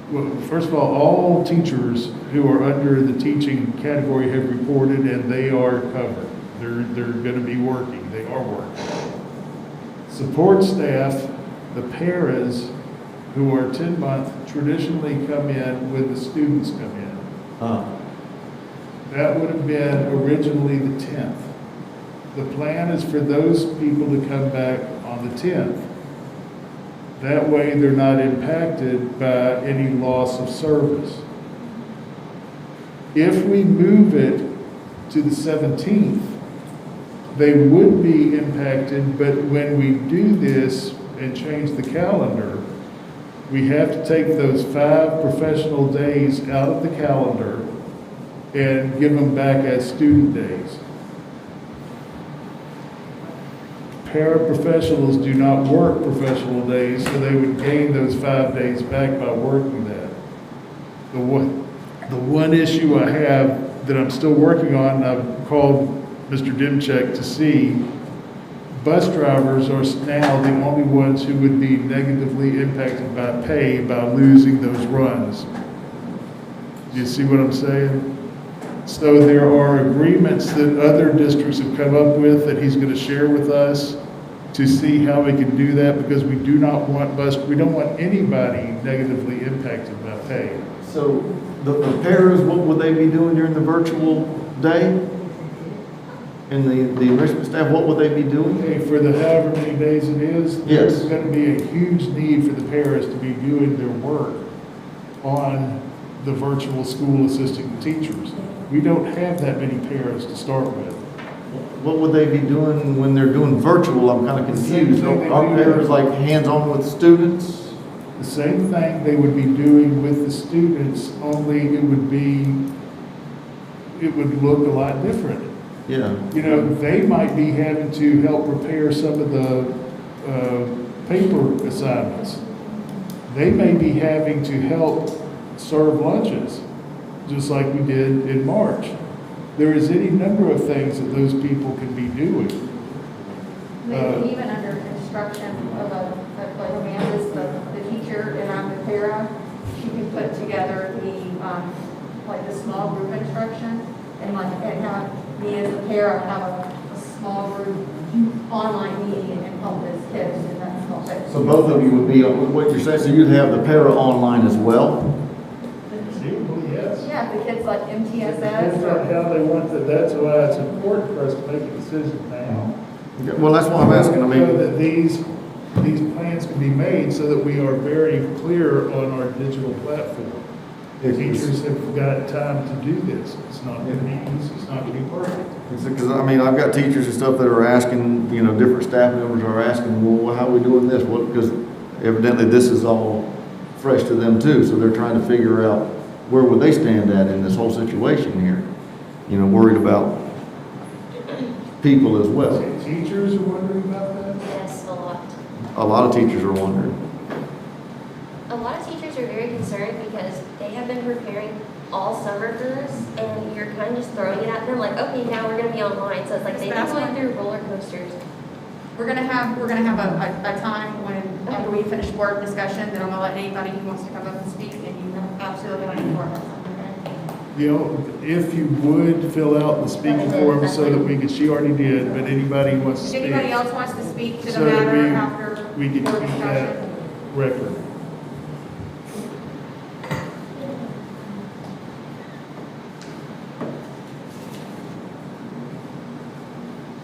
well, first of all teachers who are under the teaching category have reported and they are covered. They're going to be working. They are working. Support staff, the paras who are 10-month traditionally come in when the students come in. That would have been originally the 10th. The plan is for those people to come back on the 10th. That way they're not impacted by any loss of service. If we move it to the 17th, they would be impacted, but when we do this and change the calendar, we have to take those 5 professional days out of the calendar and give them back as student days. Paraprofessionals do not work professional days, so they would gain those 5 days back by working that. The one issue I have that I'm still working on, and I've called Mr. Dimchek to see, bus drivers are now the only ones who would be negatively impacted by pay by losing those runs. Do you see what I'm saying? So there are agreements that other districts have come up with that he's going to share with us to see how we can do that, because we do not want we don't want anybody negatively impacted by pay. So the paras, what would they be doing during the virtual day? And the enrichment staff, what would they be doing? Okay, for the however many days it is, Yes. there's going to be a huge need for the paras to be doing their work on the virtual school assisting teachers. We don't have that many paras to start with. What would they be doing when they're doing virtual? I'm kind of confused. Are paras like hands-on with students? The same thing they would be doing with the students, only it would look a lot different. Yeah. You know, they might be having to help prepare some of the paper assignments. They may be having to help serve lunches, just like we did in March. There is any number of things that those people can be doing. Maybe even under instruction of like Amanda's the teacher and I'm the para, she can put together the small group instruction and have me as a para have a small group online meeting and help those kids in that small section. So both of you would be, what you're saying, so you'd have the para online as well? Conceivably, yes. Yeah, the kids like MTSS. Depends on how they want that. That's why it's important for us to make a decision now. Okay, well, that's why I'm asking. I So mean, that these plans can be made so that we are very clear on our digital platform. The teachers have got time to do this. It's not going to be easy. It's not going to be perfect. because I mean, I've got teachers and stuff that are asking, different staff members are asking, well, how are we doing this? What? Because evidently this is all fresh to them too. So they're trying to figure out where would they stand at in this whole situation here. Worried about people as well. Teachers are wondering about that? Yes, a lot. A lot of teachers are wondering. A lot of teachers are very concerned because they have been preparing all summer for this, and you're kind of just throwing it at them like, okay, now we're going to be online. So it's like they've been going through roller coasters. We're gonna have a time when, after we finish board discussion, that I'm gonna let anybody who wants to come up and speak, and you have absolutely no need for it. If you would fill out the speaking form so that we could, she already did, but anybody who wants to If speak. anybody else wants to speak to the So that matter after we can board keep that discussion. record.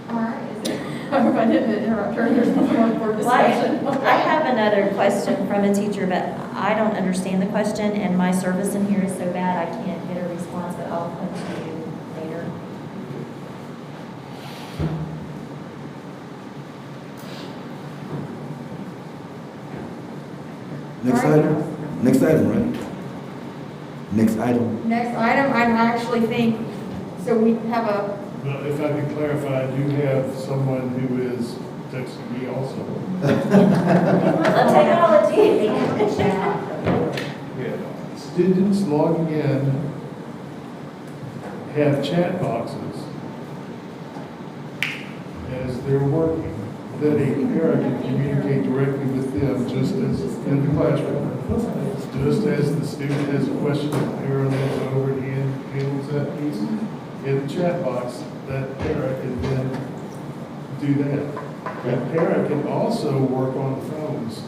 All right, is there, I hope I didn't interrupt her, there's no more board discussion. I have another question from a teacher, but I don't understand the question, and my service in here is so bad I can't get a response, but I'll come to you later. Next item, right? Next item. Next item, I actually think, so we have a, But if I could clarify, I do have someone who is texting me also. Technology. Yeah. Students logging in have chat boxes as they're working, that a parent can communicate directly with them just as in the classroom. Just as the student has a question, the parent looks over and handles that piece. In the chat box, that parent can then do that. That parent can also work on the phones.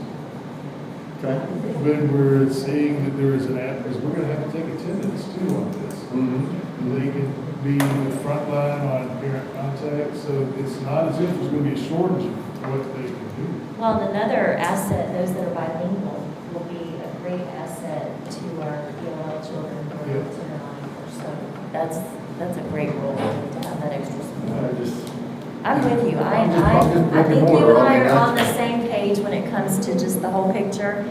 Okay. When we're seeing that there is an app, because we're gonna have to take attendance too on this. They can be the front line on parent contact, so it's not as if there's gonna be a shortage of what they can do. Well, and another asset, those that are bilingual, will be a great asset to our ELL children who are Yeah. international. So that's a great role to have that extra support. I just, I'm with you. I'm just I think looking you more, and I I mean, are on the that's- same page when it comes to just the whole picture.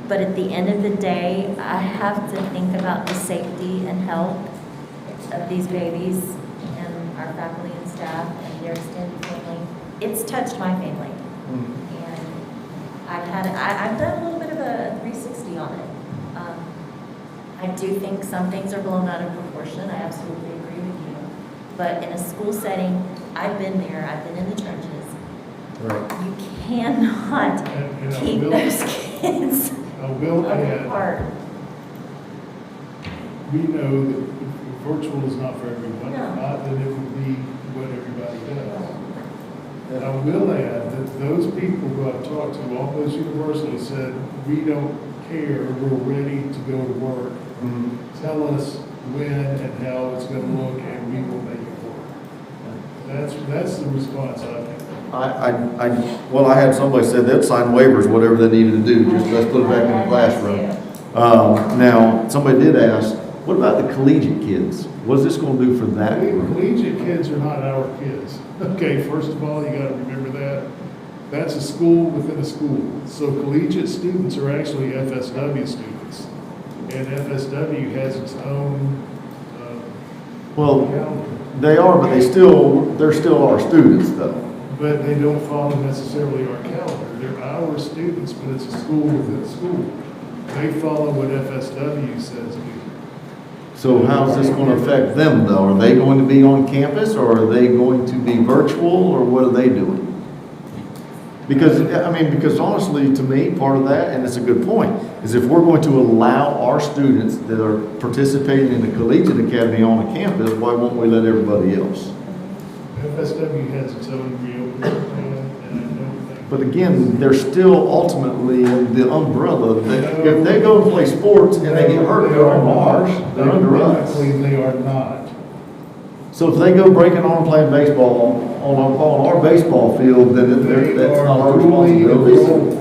But at the end of the day, I have to think about the safety and health of these babies and our faculty and staff and their extended family. It's touched my family. And I've done a little bit of a 360 on it. I do think some things are blown out of proportion. I absolutely agree with you. But in a school setting, I've been there, I've been in the trenches. right. You cannot And I keep will- those kids I will add, apart. we know that virtual is not for everyone. No. If not, then it would be what everybody does. And I will add that those people who I've talked to, almost universally said, we don't care, we're ready to go to work. Tell us when and how it's gonna look and we will make it work. That's the response I think. Well, I had somebody said they'd sign waivers, whatever they needed to do, just let's put it back in the classroom. Now, somebody did ask, what about the collegiate kids? What is this gonna do for that group? Collegiate kids are not our kids. Okay, first of all, you gotta remember that. That's a school within a school. So collegiate students are actually FSW students. And FSW has its own, Well, calendar. they are, but they're still our students though. But they don't follow necessarily our calendar. They're our students, but it's a school within a school. They follow what FSW says. So how's this gonna affect them though? Are they going to be on campus or are they going to be virtual or what are they doing? Because honestly, to me, part of that, and it's a good point, is if we're going to allow our students that are participating in the collegiate academy on a campus, why won't we let everybody else? FSW has its own reopening plan, and I don't think. But again, they're still ultimately the umbrella, that if they go and play sports and they get hurt, they're on ours, they're under us. Technically, they are not. So if they go breaking on and playing baseball on our baseball field, then that's not our responsibility.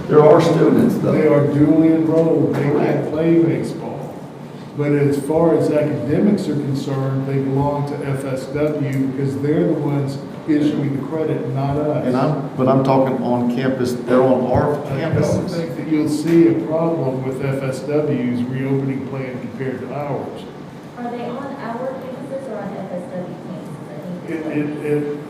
They're our students They though. are duly enrolled, they can play baseball. But as far as academics are concerned, they belong to FSW because they're the ones issuing the credit, not us. But I'm talking on campus, they're on our I don't campuses. think that you'll see a problem with FSW's reopening plan compared to ours. Are they on our campuses or on FSW campuses? I think.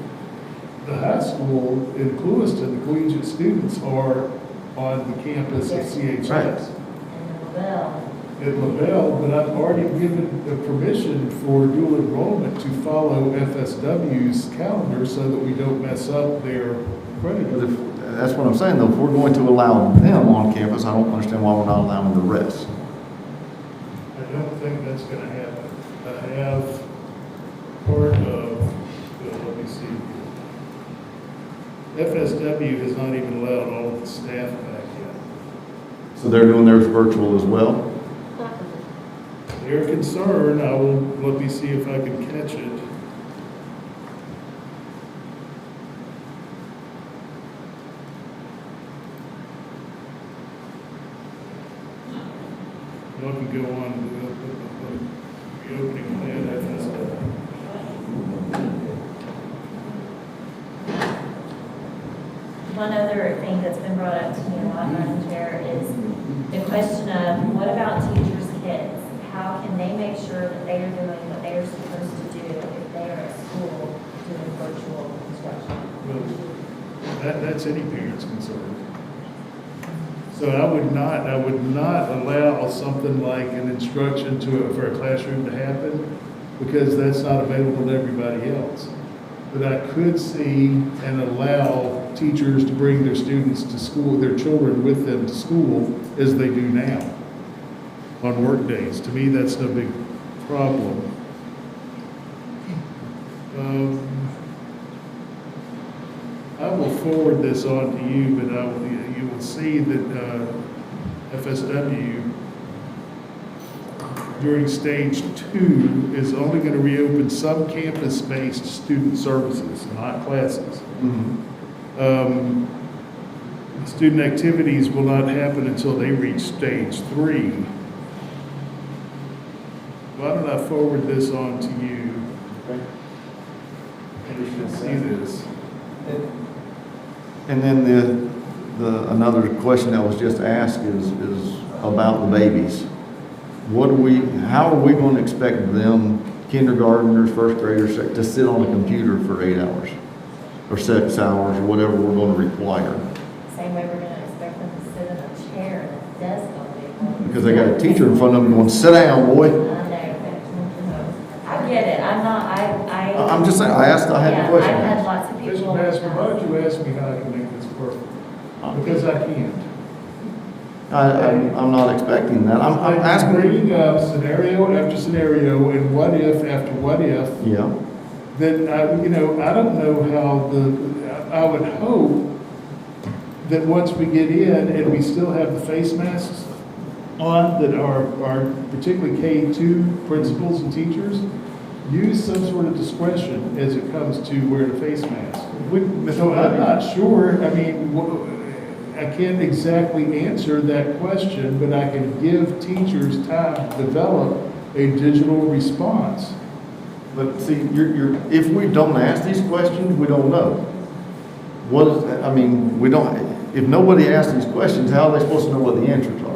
The high school in Clewiston, the collegiate students are on the campus of CHS. Right. And LaBelle. At LaBelle, but I've already given the permission for dual enrollment to follow FSW's calendar so that we don't mess up their But credit. that's what I'm saying though, if we're going to allow them on campus, I don't understand why we're not allowing the rest. I don't think that's gonna happen. I have part of, let me see. FSW has not even allowed all of the staff back yet. So they're doing theirs virtual as well? They're concerned, let me see if I can catch it. Y'all can go on the reopening plan, FSW. One other thing that's been brought up to me a lot, Madam Chair, is the question of what about teachers kids, how can they make sure that they are doing what they are supposed to do if they are at school doing virtual instruction? Well, that's any parent's concern. So I would not allow something like an instruction for a classroom to happen, because that's not available to everybody else. But I could see and allow teachers to bring their students to school, their children with them to school, as they do now on work days. To me, that's no big problem. I will forward this on to you, but you will see that FSW during stage 2 is only going to reopen some campus-based student services, not classes. Student activities will not happen until they reach stage 3. Why don't I forward this on to you? And you can see this. And then another question that was just asked is about the babies. How are we going to expect them, kindergartners, first graders, to sit on a computer for 8 hours or 6 hours or whatever we're going to require? Same way we're going to expect them to sit in a chair and a desk all day. Because they got a teacher in front of them going, "Sit down, boy." I get it. I'm just saying, I had the Yeah, question. I've had lots of Mr. people. Master, why don't you ask me how I can make this perfect? Because I can't. I'm not expecting that. I'm asking. Bringing up scenario after scenario and what if after what if. Yeah. Then, I don't know how I would hope that once we get in and we still have the face masks on, that our particularly K-2 principals and teachers use some sort of discretion as it comes to wearing a face mask. So I'm not sure, I can't exactly answer that question, but I can give teachers time to develop a digital response. But see, if we don't ask these questions, we don't know. If nobody asks these questions, how are they supposed to know what the answers are?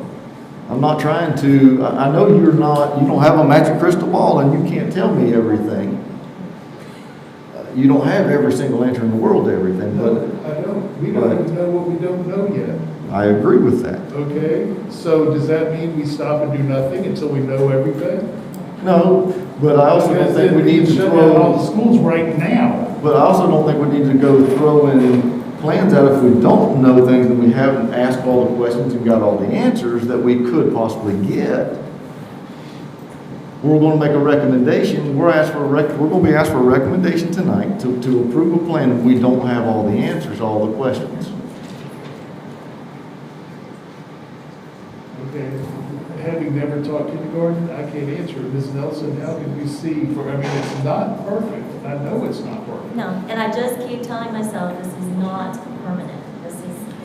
I'm not trying to, I know you don't have a magic crystal ball and you can't tell me everything. You don't have every single answer in the world to everything, No, but I don't. We don't even know what we don't know yet. I agree with that. Okay, so does that mean we stop and do nothing until we know everything? No, but I also don't think we need to shut down all the throw, schools right now. but I also don't think we need to go throwing plans out if we don't know things and we haven't asked all the questions and got all the answers that we could possibly get. We're going to make a recommendation. We're going to be asked for a recommendation tonight to approve a plan if we don't have all the answers, all the questions. Okay, having never taught kindergarten, I can't answer it. Ms. Nelson, how can we see it's not perfect. I know it's not perfect. No, and I just keep telling myself this is not permanent. It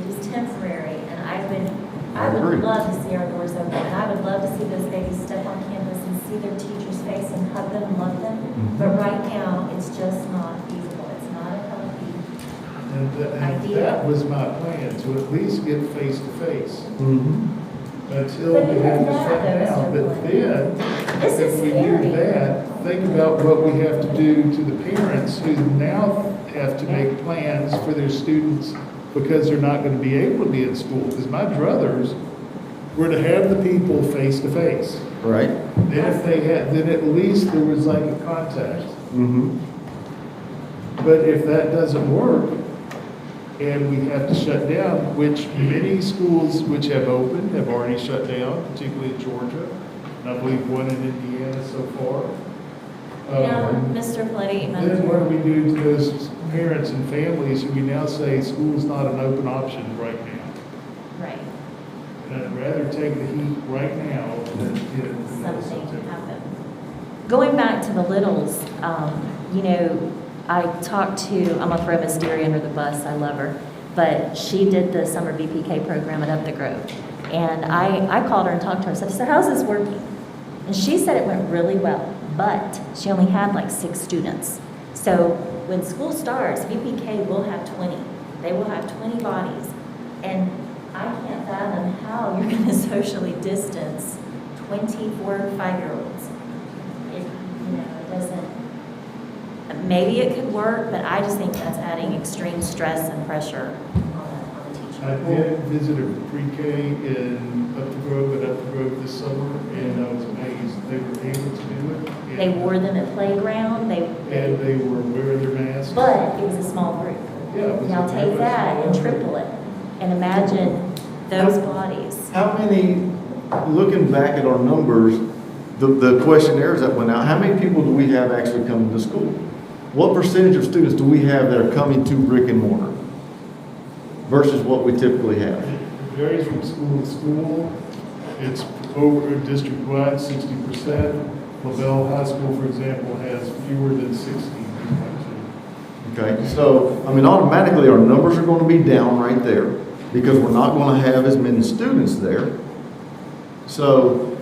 is temporary, and I agree. would love to see our doors open, and I would love to see those babies step on campus and see their teacher's face and hug them and love them. But right now, it's just not feasible. It's not a healthy And idea. that was my plan, to at least get face to face until But we even had to that, shut though, down. Mr. But Blaine, then, this is if we scary. do that, think about what we have to do to the parents who now have to make plans for their students because they're not going to be able to be in school. Because my druthers were to have the people face to face. Right? Then at least there was like a contact. Mm-hmm. But if that doesn't work, and we have to shut down, which many schools which have opened have already shut down, particularly in Georgia, and I believe one in Indiana so far. Mr. Floody, Then what do we do to those parents and families who we now say school's not an open option right now? Right, And I'd rather take the heat right now than get it. something happened. Going back to the littles, I talked to, I'm going to throw Miss Deary under the bus, I love her, but she did the summer VPK program at Up the Grove. And I called her and talked to her and said, "So how's this working?" And she said it went really well, but she only had like 6 students. So when school starts, VPK will have 20. They will have 20 bodies. And I can't fathom how you're going to socially distance 24 5-year-olds. It doesn't, maybe it could work, but I just think that's adding extreme stress and pressure on the teacher. I did visit a pre-K in Up the Grove this summer, and I was amazed they were able to do it. And- They wore them at playground, And they were wearing their masks. but it was a small group. Yeah, it was Now a take very that and small- triple it, and imagine those bodies. How many, looking back at our numbers, the questionnaires that went out, how many people do we have actually coming to school? What percentage of students do we have that are coming to brick and mortar versus what we typically have? It varies from school to school. It's over district-wide, 60%. LaBelle High School, for example, has fewer than 60. Okay, so, I mean, automatically, our numbers are going to be down right there because we're not going to have as many students there. So,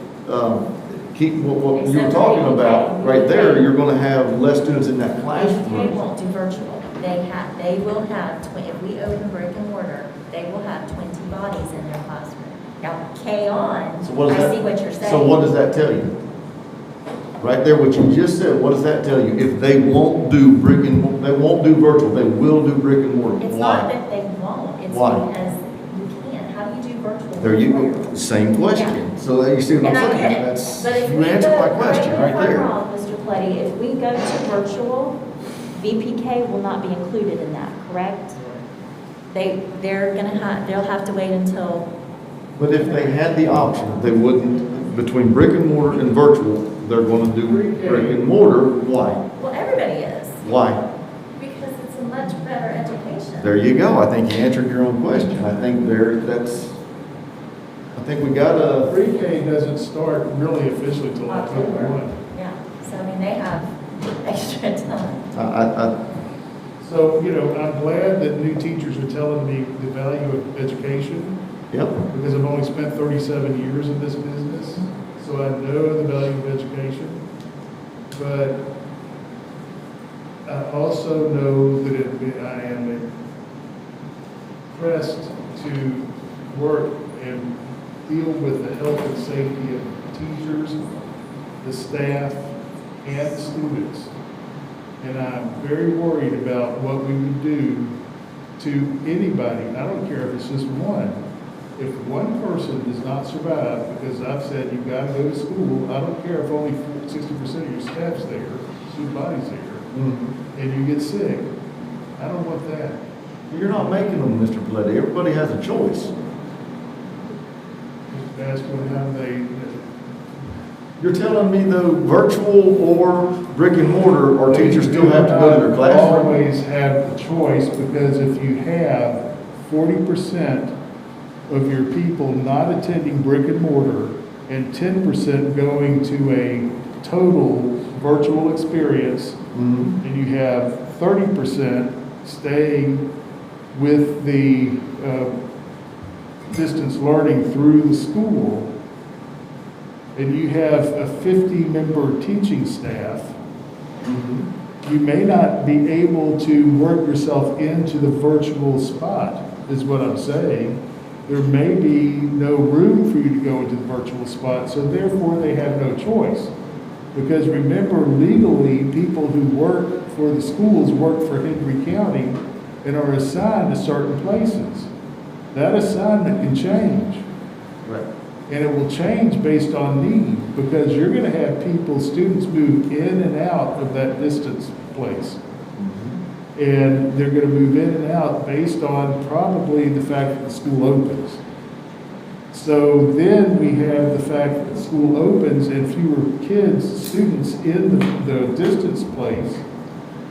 keep what you were talking about right there, you're going to have less students in that They classroom. won't do virtual. They will have, if we open brick and mortar, they will have 20 bodies in their classroom. Now, K on, So what does I that- see what you're saying. So what does that tell you? Right there, what you just said, what does that tell you? If they won't do they won't do virtual, they will do brick and mortar. It's not Why? that they won't, it's Why? because you can't. How do you do virtual? There you go, same question. So you see what I'm And I saying? get it, That's, but if you we answered go, my question correct me right if I'm there. wrong, Mr. Pletty, if we go to virtual, VPK will not be included in that, correct? They'll have to wait until, But if they had the option, they wouldn't, between brick and mortar and virtual, they're gonna do brick and mortar. Why? well, everybody is, Why? because it's a much better education. There you go. I think you answered your own question. I think I think we gotta, Pre-K doesn't start really officially till October 1. Yeah, so I mean, they have extra time. I, So, I'm glad that new teachers are telling me the value of education, yep. because I've only spent 37 years in this business, so I know the value of education. But I also know that I am pressed to work and deal with the health and safety of teachers, the staff, and the students. And I'm very worried about what we would do to anybody. I don't care if it's just one. If one person does not survive, because I've said you've got to go to school, I don't care if only 60% of your staff's there, student body's there, and you get sick. I don't want that. You're not making them, Mr. Paletti. Everybody has a choice. Just ask them how they, You're telling me though, virtual or brick and mortar, our teachers still have to go to their classroom? Always have the choice, because if you have 40% of your people not attending brick and mortar and 10% going to a total virtual experience, Mhm. and you have 30% staying with the distance learning through the school, and you have a 50-member teaching staff, you may not be able to work yourself into the virtual spot, is what I'm saying. There may be no room for you to go into the virtual spot, so therefore they have no choice. Because remember, legally, people who work for the schools work for Hendry County and are assigned to certain places. That assignment can change. Right. And it will change based on need, because you're going to have people, students move in and out of that distance place. And they're going to move in and out based on probably the fact that the school opens. So then we have the fact that the school opens and fewer kids, students in the distance place,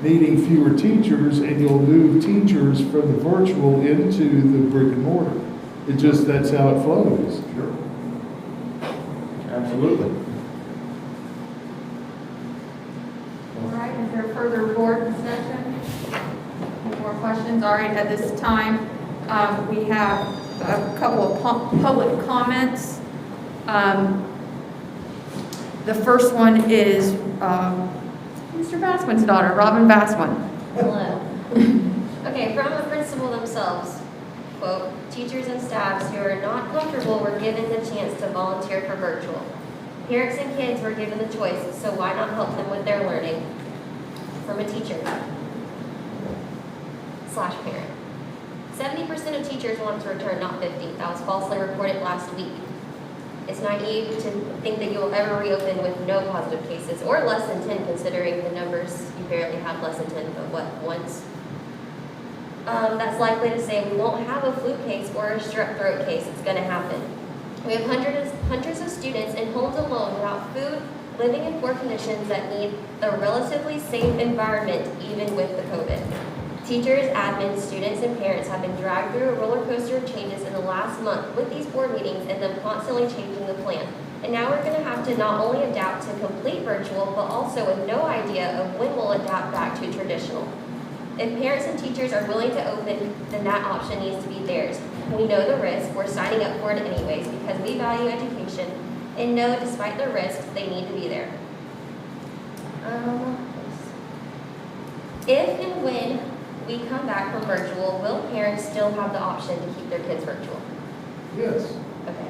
needing fewer teachers, and you'll move teachers from the virtual into the brick and mortar. It just, that's how it flows. Sure. Absolutely. All right, is there further board discussion? Any more questions? All right, at this time, we have a couple of public comments. The first one is Mr. Vasquin's daughter, Robin Vasquin. Hello. Okay, from the principal themselves, quote, teachers and staffs who are not comfortable were given the chance to volunteer for virtual. Parents and kids were given the choice, so why not help them with their learning? From a teacher slash parent. 70% of teachers want to return, not 50. That was falsely reported last week. It's naive to think that you will ever reopen with no positive cases, or less than 10, considering the numbers. You barely have less than 10, but what, once? That's likely to say we won't have a flu case or a strep throat case. It's going to happen. We have hundreds of students in homes alone without food, living in poor conditions that need a relatively safe environment, even with the COVID. Teachers, admins, students, and parents have been dragged through a roller coaster of changes in the last month with these board meetings and them constantly changing the plan. And now we're going to have to not only adapt to complete virtual, but also with no idea of when we'll adapt back to traditional. If parents and teachers are willing to open, then that option needs to be theirs. We know the risk. We're signing up for it anyways because we value education and know despite the risks, they need to be there. If and when we come back from virtual, will parents still have the option to keep their kids virtual? Yes. Okay.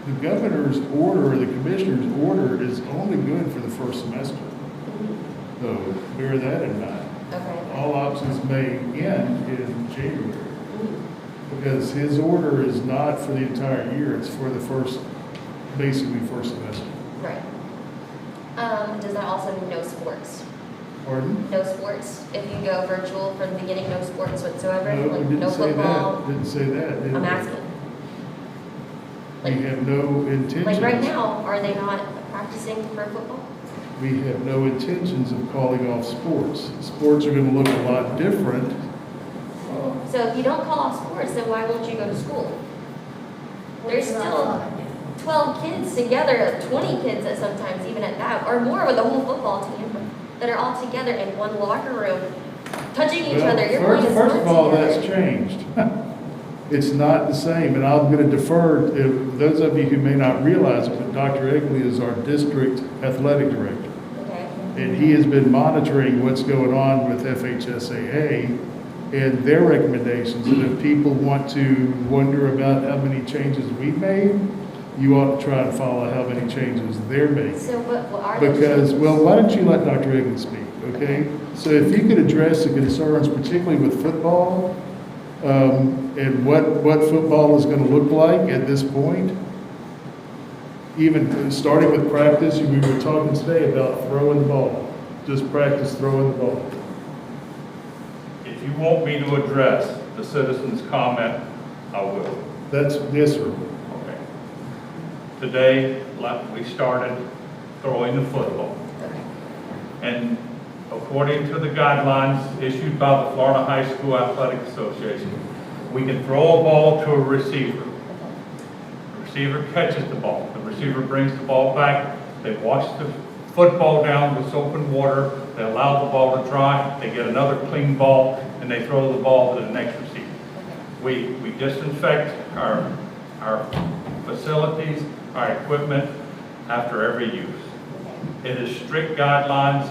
The governor's order, or the commissioner's order is only good for the first semester. So bear that in mind. Okay. All options may end in January. Because his order is not for the entire year, it's for the basically first semester. Right. Does that also mean no sports? Pardon? No sports? If you go virtual from the beginning, no sports whatsoever? No, Like we didn't no say football? that. Didn't say that, did I'm we? asking. We have no intentions. Like right now, are they not practicing for football? We have no intentions of calling off sports. Sports are going to look a lot different. So if you don't call off sports, then why won't you go to school? There's still 12 kids together, 20 kids at sometimes, even at that, or more with the whole football team, that are all together in one locker room, touching each Well, other. You're playing first sports of all, together. that's changed. It's not the same, and I'm going to defer to those of you who may not realize it, but Dr. Egley is our district athletic director. Okay. And he has been monitoring what's going on with FHSAA and their recommendations. And if people want to wonder about how many changes we've made, you ought to try and follow how many changes they're making. So what are those Because, changes? well, why don't you let Dr. Egley speak, okay? So if you could address the concerns, particularly with football, and what football is going to look like at this point. Even starting with practice, we were talking today about throwing the ball. Just practice throwing the ball. If you want me to address the citizens' comment, I will. Yes, sir. Okay. Today, we started throwing the football. Okay. And according to the guidelines issued by the Florida High School Athletic Association, we can throw a ball to a receiver. The receiver catches the ball. The receiver brings the ball back. They wash the football down with soap and water. They allow the ball to dry. They get another clean ball, and they throw the ball to the next receiver. We disinfect our facilities, our equipment after every use. It is strict guidelines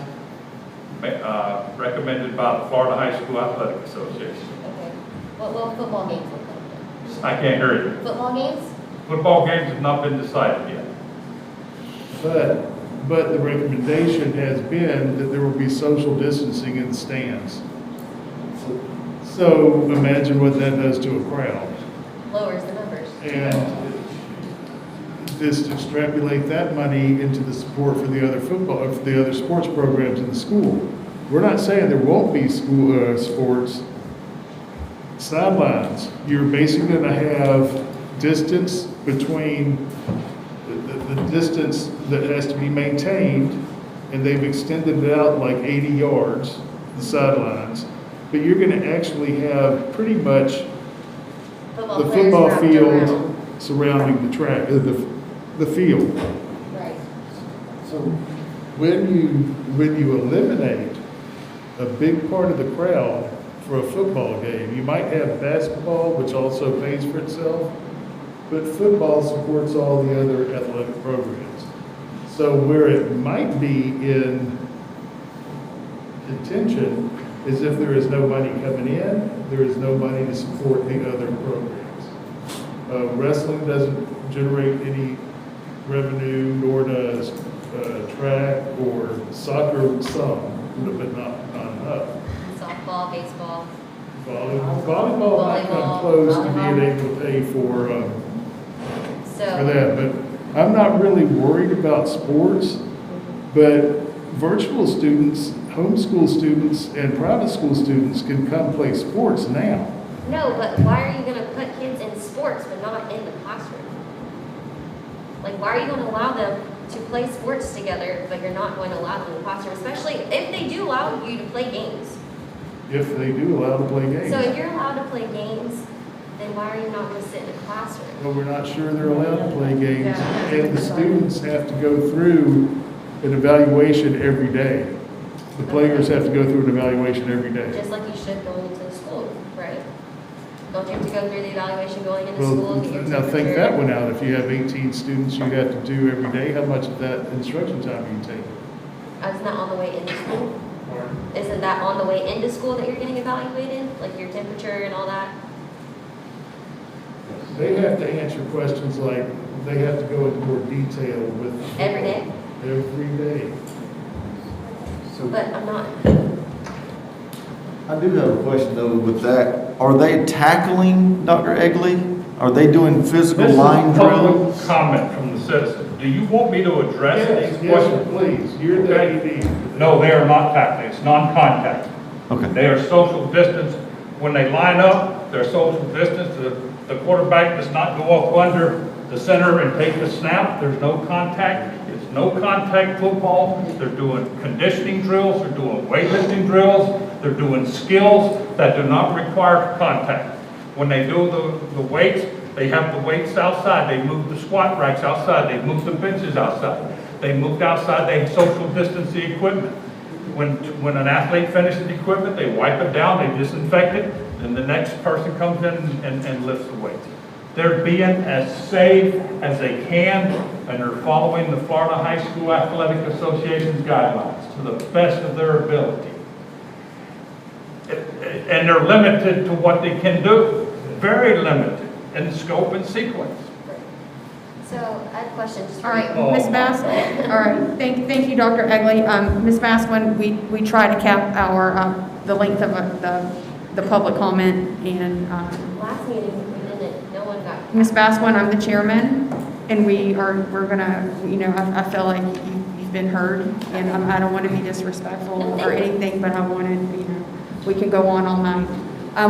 recommended by the Florida High School Athletic Association. Okay. What will football games look like? I can't hear you. Football games? Football games have not been decided yet. But the recommendation has been that there will be social distancing in the stands. So imagine what that does to a crowd. Lowers the numbers. And just extrapolate that money into the support for the other for the other sports programs in the school. We're not saying there won't be school sports sidelines. You're basically going to have distance between the distance that has to be maintained, and they've extended it out like 80 yards, the sidelines. But you're going to actually have pretty much Football the players football wrapped field around. surrounding the track, the field. Right. So when you eliminate a big part of the crowd for a football game, you might have basketball, which also pays for itself, but football supports all the other athletic programs. So where it might be in contention is if there is no money coming in, there is no money to support the other programs. Wrestling doesn't generate any revenue, nor does track or soccer some, but not enough. Softball, baseball. Volleyball might come close to being able to pay for that, but I'm not really worried about sports, but virtual students, homeschool students, and private school students can come play sports now. No, but why are you gonna put kids in sports but not in the classroom? Like, why are you gonna allow them to play sports together, but you're not going to allow them in the classroom, especially if they do allow you to play games? If they do allow to play games. So if you're allowed to play games, then why are you not gonna sit in the classroom? Well, we're not sure they're allowed to play games, and the students have to go through an evaluation every day. The players have to go through an evaluation every day. Just like you should going into school, right? Don't you have to go through the evaluation going into Well, school? Get your now think temperature? that one out. If you have 18 students you'd have to do every day, how much of that instruction time are you taking? Isn't that on the way into school? Isn't that on the way into school that you're getting evaluated? Like your temperature and all that? They have to answer questions like, they have to go into more detail with. Every day? Every day. But I'm not. I do have a question though with that. Are they tackling, Dr. Egley? Are they doing physical This is line a public drills? comment from the citizen. Do you want me to address these Yes, questions? please, you're the AD. No, they are not tackling, it's non-contact. Okay. They are social distance. When they line up, they're social distance. The quarterback does not go up under the center and take the snap. There's no contact. It's no contact football. They're doing conditioning drills. They're doing weightlifting drills. They're doing skills that do not require contact. When they do the weights, they have the weights outside. They move the squat racks outside. They move the benches outside. They moved outside. They social distance the equipment. When an athlete finishes the equipment, they wipe it down, they disinfect it, and the next person comes in and lifts the weights. They're being as safe as they can, and they're following the Florida High School Athletic Association's guidelines to the best of their ability. And they're limited to what they can do, very limited in scope and sequence. So I have a question. Just for All right, you. Ms. Bass, all right, thank you, Dr. Egley. Ms. Bass, when we try to cap the length of the public comment, and Last meeting, we didn't, no one got. Ms. Basquin, I'm the chairman, and we're gonna, I feel like you've been heard, and I don't want to be disrespectful or anything, but I wanted, we can go on all night.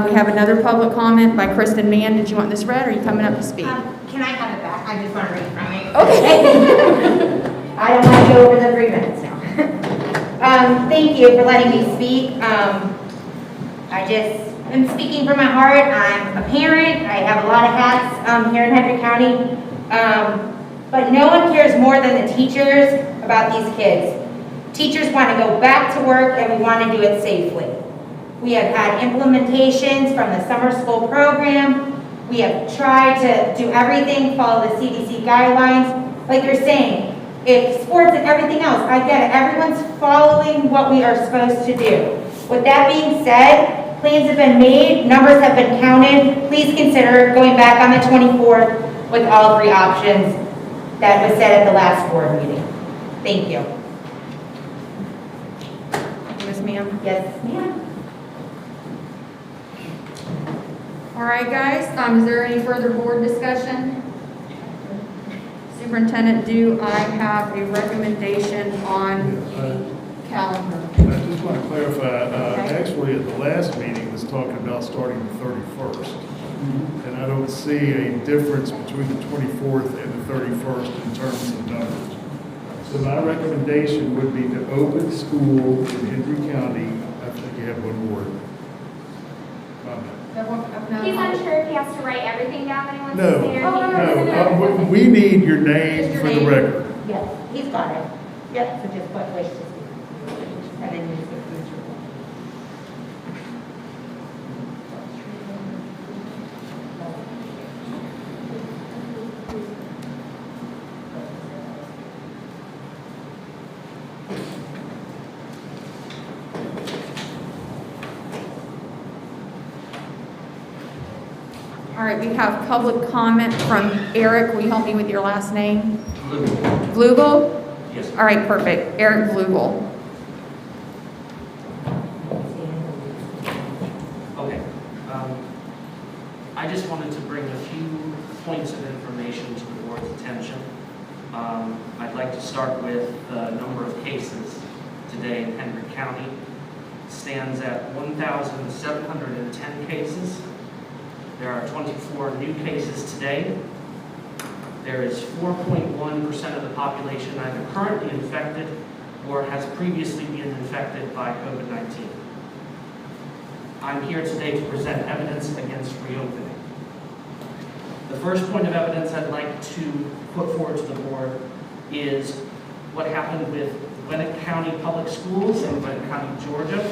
We have another public comment by Kristen Mann. Did you want this read, or are you coming up to speak? Can I have it back? I just want to read from it. Okay. I don't want to go over the 3 minutes now. Thank you for letting me speak. I just am speaking from my heart. I'm a parent. I have a lot of hats here in Hendry County. But no one cares more than the teachers about these kids. Teachers want to go back to work, and we want to do it safely. We have had implementations from the summer school program. We have tried to do everything, follow the CDC guidelines. Like you're saying, if sports and everything else, I get it. Everyone's following what we are supposed to do. With that being said, plans have been made, numbers have been counted. Please consider going back on the 24th with all 3 options that was said at the last board meeting. Thank you. Ms. Mann? Yes, ma'am. All right, guys, is there any further board discussion? Superintendent, do I have a recommendation on the calendar? I just want to clarify, actually at the last meeting, it was talking about starting the 31st. And I don't see a difference between the 24th and the 31st in terms of numbers. So my recommendation would be to open school in Hendry County. I think you have one more comment. He's unsure if he has to write everything down that he wants No, to say. Or no, we need your name for the record. Yes, he's got it. Yep, so just put wish to speak. And then you just get through. All right, we have public comment from Eric. Will you help me with your last name? Vlugel? Yes. All right, perfect. Eric Vlugel. Okay. I just wanted to bring a few points of information to the board's attention. I'd like to start with the number of cases today in Hendry County. It stands at 1,710 cases. There are 24 new cases today. There is 4.1% of the population either currently infected or has previously been infected by COVID-19. I'm here today to present evidence against reopening. The first point of evidence I'd like to put forward to the board is what happened with Gwinnett County Public Schools in Gwinnett County, Georgia.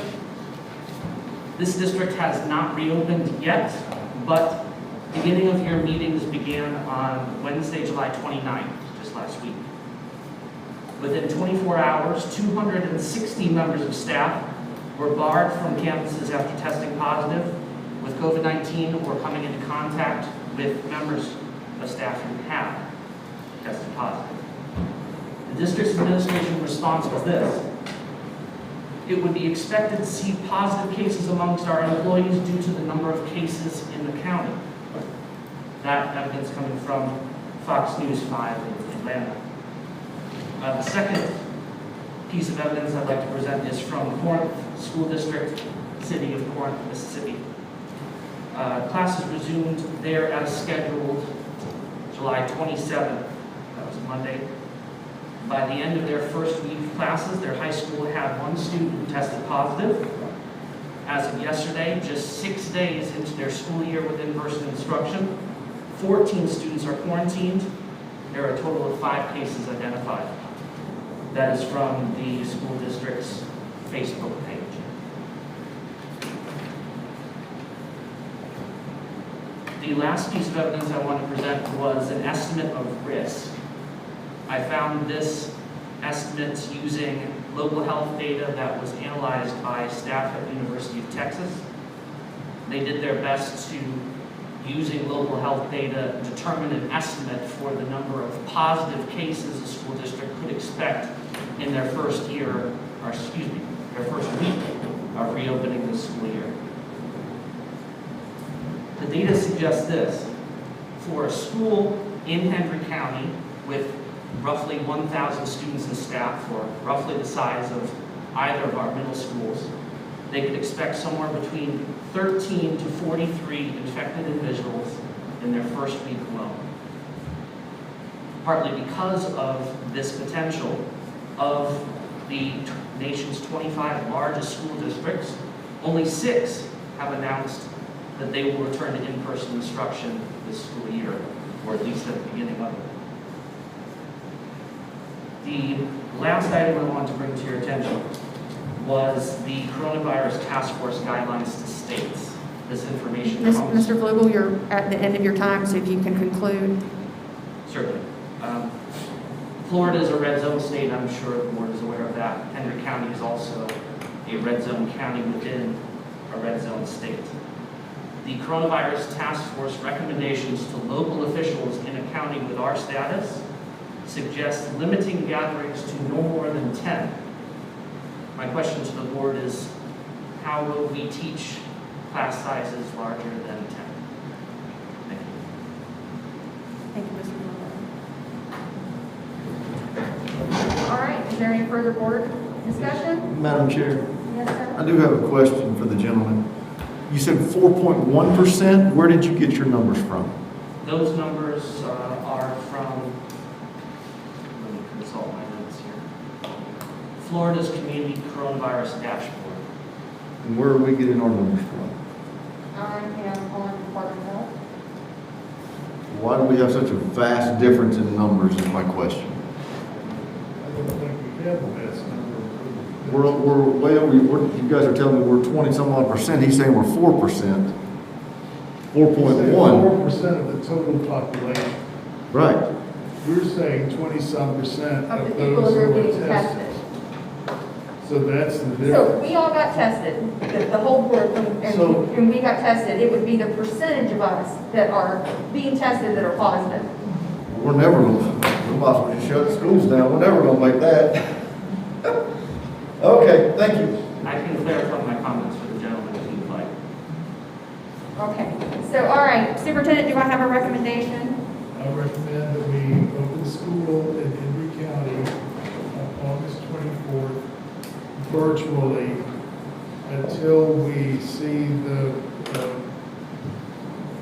This district has not reopened yet, but beginning of year meetings began on Wednesday, July 29th, just last week. Within 24 hours, 260 members of staff were barred from campuses after testing positive with COVID-19 or coming into contact with members of staff who have tested positive. The district's administration response was this: it would be expected to see positive cases amongst our employees due to the number of cases in the county. That evidence coming from Fox News 5 in Atlanta. The second piece of evidence I'd like to present is from Corinth School District, City of Corinth, Mississippi. Classes resumed there as scheduled July 27th. That was Monday. By the end of their first week of classes, their high school had one student who tested positive. As of yesterday, just 6 days into their school year with in-person instruction, 14 students are quarantined. There are a total of 5 cases identified. That is from the school district's Facebook page. The last piece of evidence I want to present was an estimate of risk. I found this estimate using local health data that was analyzed by staff at the University of Texas. They did their best to, using local health data, determine an estimate for the number of positive cases a school district could expect in their first year, or excuse me, their first week of reopening the school year. The data suggests this: for a school in Hendry County with roughly 1,000 students and staff, or roughly the size of either of our middle schools, they could expect somewhere between 13 to 43 infected individuals in their first week alone. Partly because of this potential, of the nation's 25 largest school districts, only 6 have announced that they will return to in-person instruction this school year, or at least at the beginning of it. The last item I want to bring to your attention was the coronavirus task force guidelines to states. This information comes... Mr. Vlugel, you're at the end of your time, so if you can conclude. Certainly. Florida is a red zone state. I'm sure the board is aware of that. Hendry County is also a red zone county within a red zone state. The coronavirus task force recommendations to local officials in a county with our status suggests limiting gatherings to no more than 10. My question to the board is, how will we teach class sizes larger than 10? Thank you. Thank you, Mr. Vlugel. All right, is there any further board discussion? Madam Chair, Yes, sir. I do have a question for the gentleman. You said 4.1%. Where did you get your numbers from? Those numbers are from, let me consult my notes here, Florida's Community Coronavirus Dashboard. And where are we getting our numbers from? I am on Department of Health. Why do we have such a vast difference in numbers is my question. I don't think we have the best number. We're way over, you guys are telling me we're 20-some odd percent. He's saying we're 4%. 4.1. 4% of the total population. Right. We're saying 20-some% Of of the people those who are who being are tested. tested. So So that's the So difference. we all got tested, the whole board, So- and we got tested. It would be the percentage of us that are being tested that are positive. We're never gonna, we might as well just shut schools down, we're never gonna make that. Okay, thank you. I can clarify my comments for the gentleman if you'd like. Okay, so, all right, Superintendent, do I have a recommendation? I recommend that we open the school in Hendry County on August 24th virtually until we see the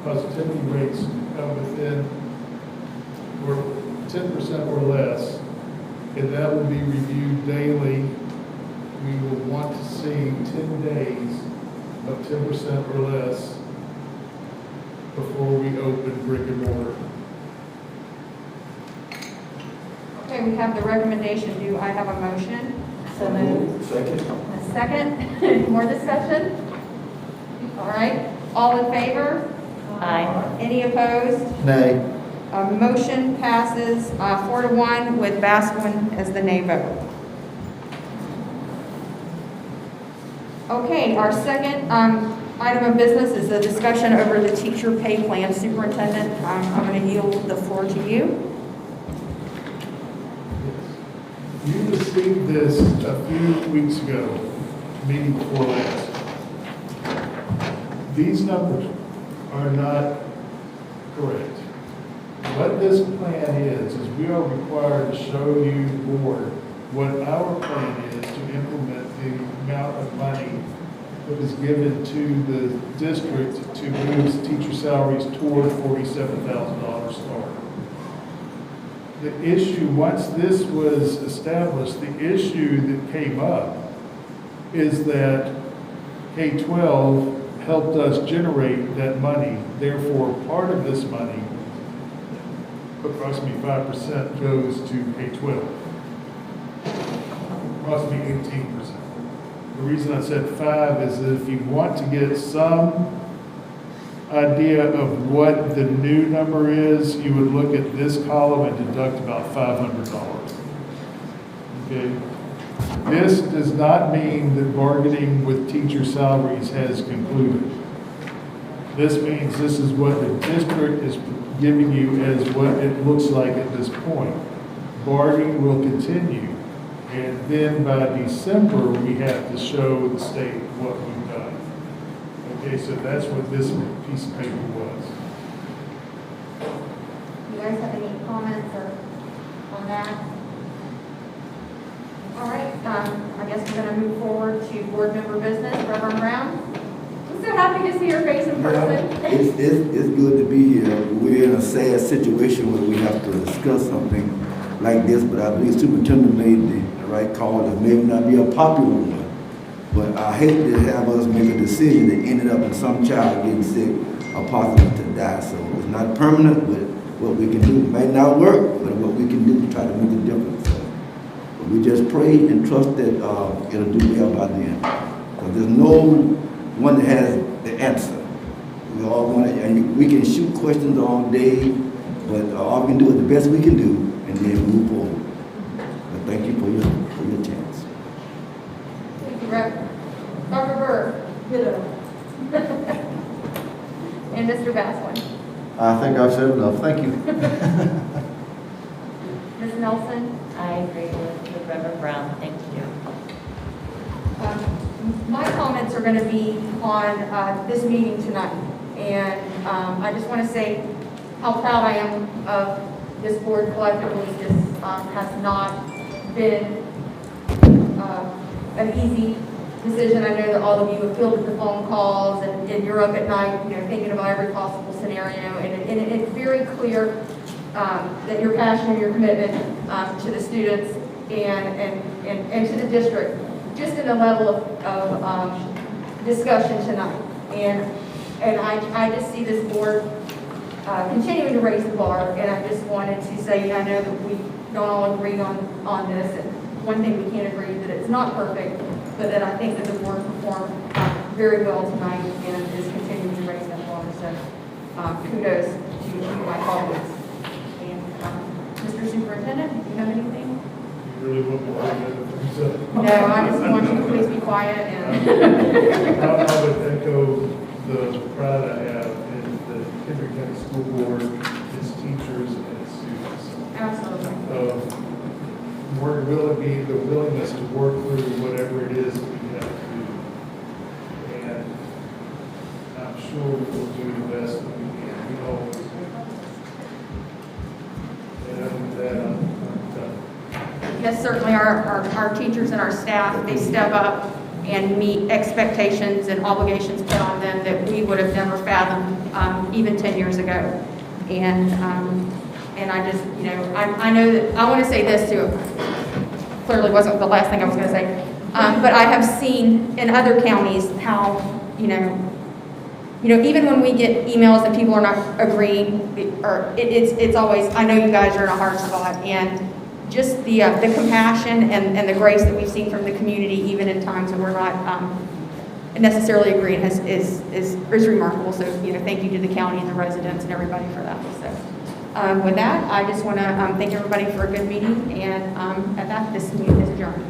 positivity rates come within or 10% or less, and that will be reviewed daily. We will want to see 10 days of 10% or less before we open brick and mortar. Okay, we have the recommendation. Do I have a motion? So moved. Second. A second? More discussion? All right, all in favor? Aye. Any opposed? Nay. Motion passes 4-1 with Basquin as the nay vote. Okay, our second item of business is a discussion over the teacher pay plan. Superintendent, I'm going to yield the floor to you. You received this a few weeks ago, meeting before last. These numbers are not correct. What this plan is we are required to show you, the board, what our plan is to implement the amount of money that was given to the district to move teacher salaries toward $47,000 start. The issue, once this was established, the issue that came up is that K-12 helped us generate that money. Therefore, part of this money, approximately 5%, goes to K-12. Approximately 18%. The reason I said 5 is that if you want to get some idea of what the new number is, you would look at this column and deduct about $500. Okay? This does not mean that bargaining with teacher salaries has concluded. This means this is what the district is giving you as what it looks like at this point. Bargaining will continue, and then by December, we have to show the state what we've done. Okay, so that's what this piece of paper was. You guys have any comments or on that? All right, I guess we're going to move forward to board member business. Reverend Brown? I'm so happy to see your face in person. It's good to be here. We're in a sad situation where we have to discuss something like this, but I believe Superintendent made the right call. It may not be a popular one, but I hate to have us make a decision that ended up in some child getting sick or possible to die. So it's not permanent, but what we can do. It may not work, but what we can do to try to make a difference. So, but we just pray and trust that it'll do well by the end. Because there's no one that has the answer. We all want to, and we can shoot questions all day, but all we can do is the best we can do, and then move forward. But thank you for your chance. Thank you, Rev. Dr. Burr? Ditto. And Mr. Baswin? I think I've said enough, thank you. Ms. Nelson? I agree with Reverend Brown. Thank you. My comments are going to be on this meeting tonight. And I just want to say how proud I am of this board collectively. This has not been an easy decision. I know that all of you have fielded the phone calls and you're up at night, thinking about every possible scenario. And it's very clear that your passion and your commitment to the students and to the district, just in the level of discussion tonight. And I just see this board continuing to raise the bar, and I just wanted to say, I know that we don't all agree on this, and one thing we can't agree that it's not perfect, but that I think that the board performed very well tonight and is continuing to raise that bar. So kudos to my colleagues. And Mr. Superintendent, if you have anything? really want to bring other things up. No, I just want you to please be quiet and, I would echo the pride I have in the Hendry County School Board, its teachers, and its students. absolutely. The willingness to work through whatever it is we have to do. And I'm sure we will do the best that we can. We always do. And other than that, I'm done. Yes, certainly our teachers and our staff, they step up and meet expectations and obligations put on them that we would have never fathomed, even 10 years ago. And I just, I know that, I want to say this too, clearly wasn't the last thing I was going to say, but I have seen in other counties how, even when we get emails that people are not agreeing, or it's always, I know you guys are in a hard spot, and just the compassion and the grace that we've seen from the community, even in times when we're not necessarily agreeing, is remarkable. So, thank you to the county and the residents and everybody for that. So, with that, I just want to thank everybody for a good meeting, and at that, this meeting is adjourned.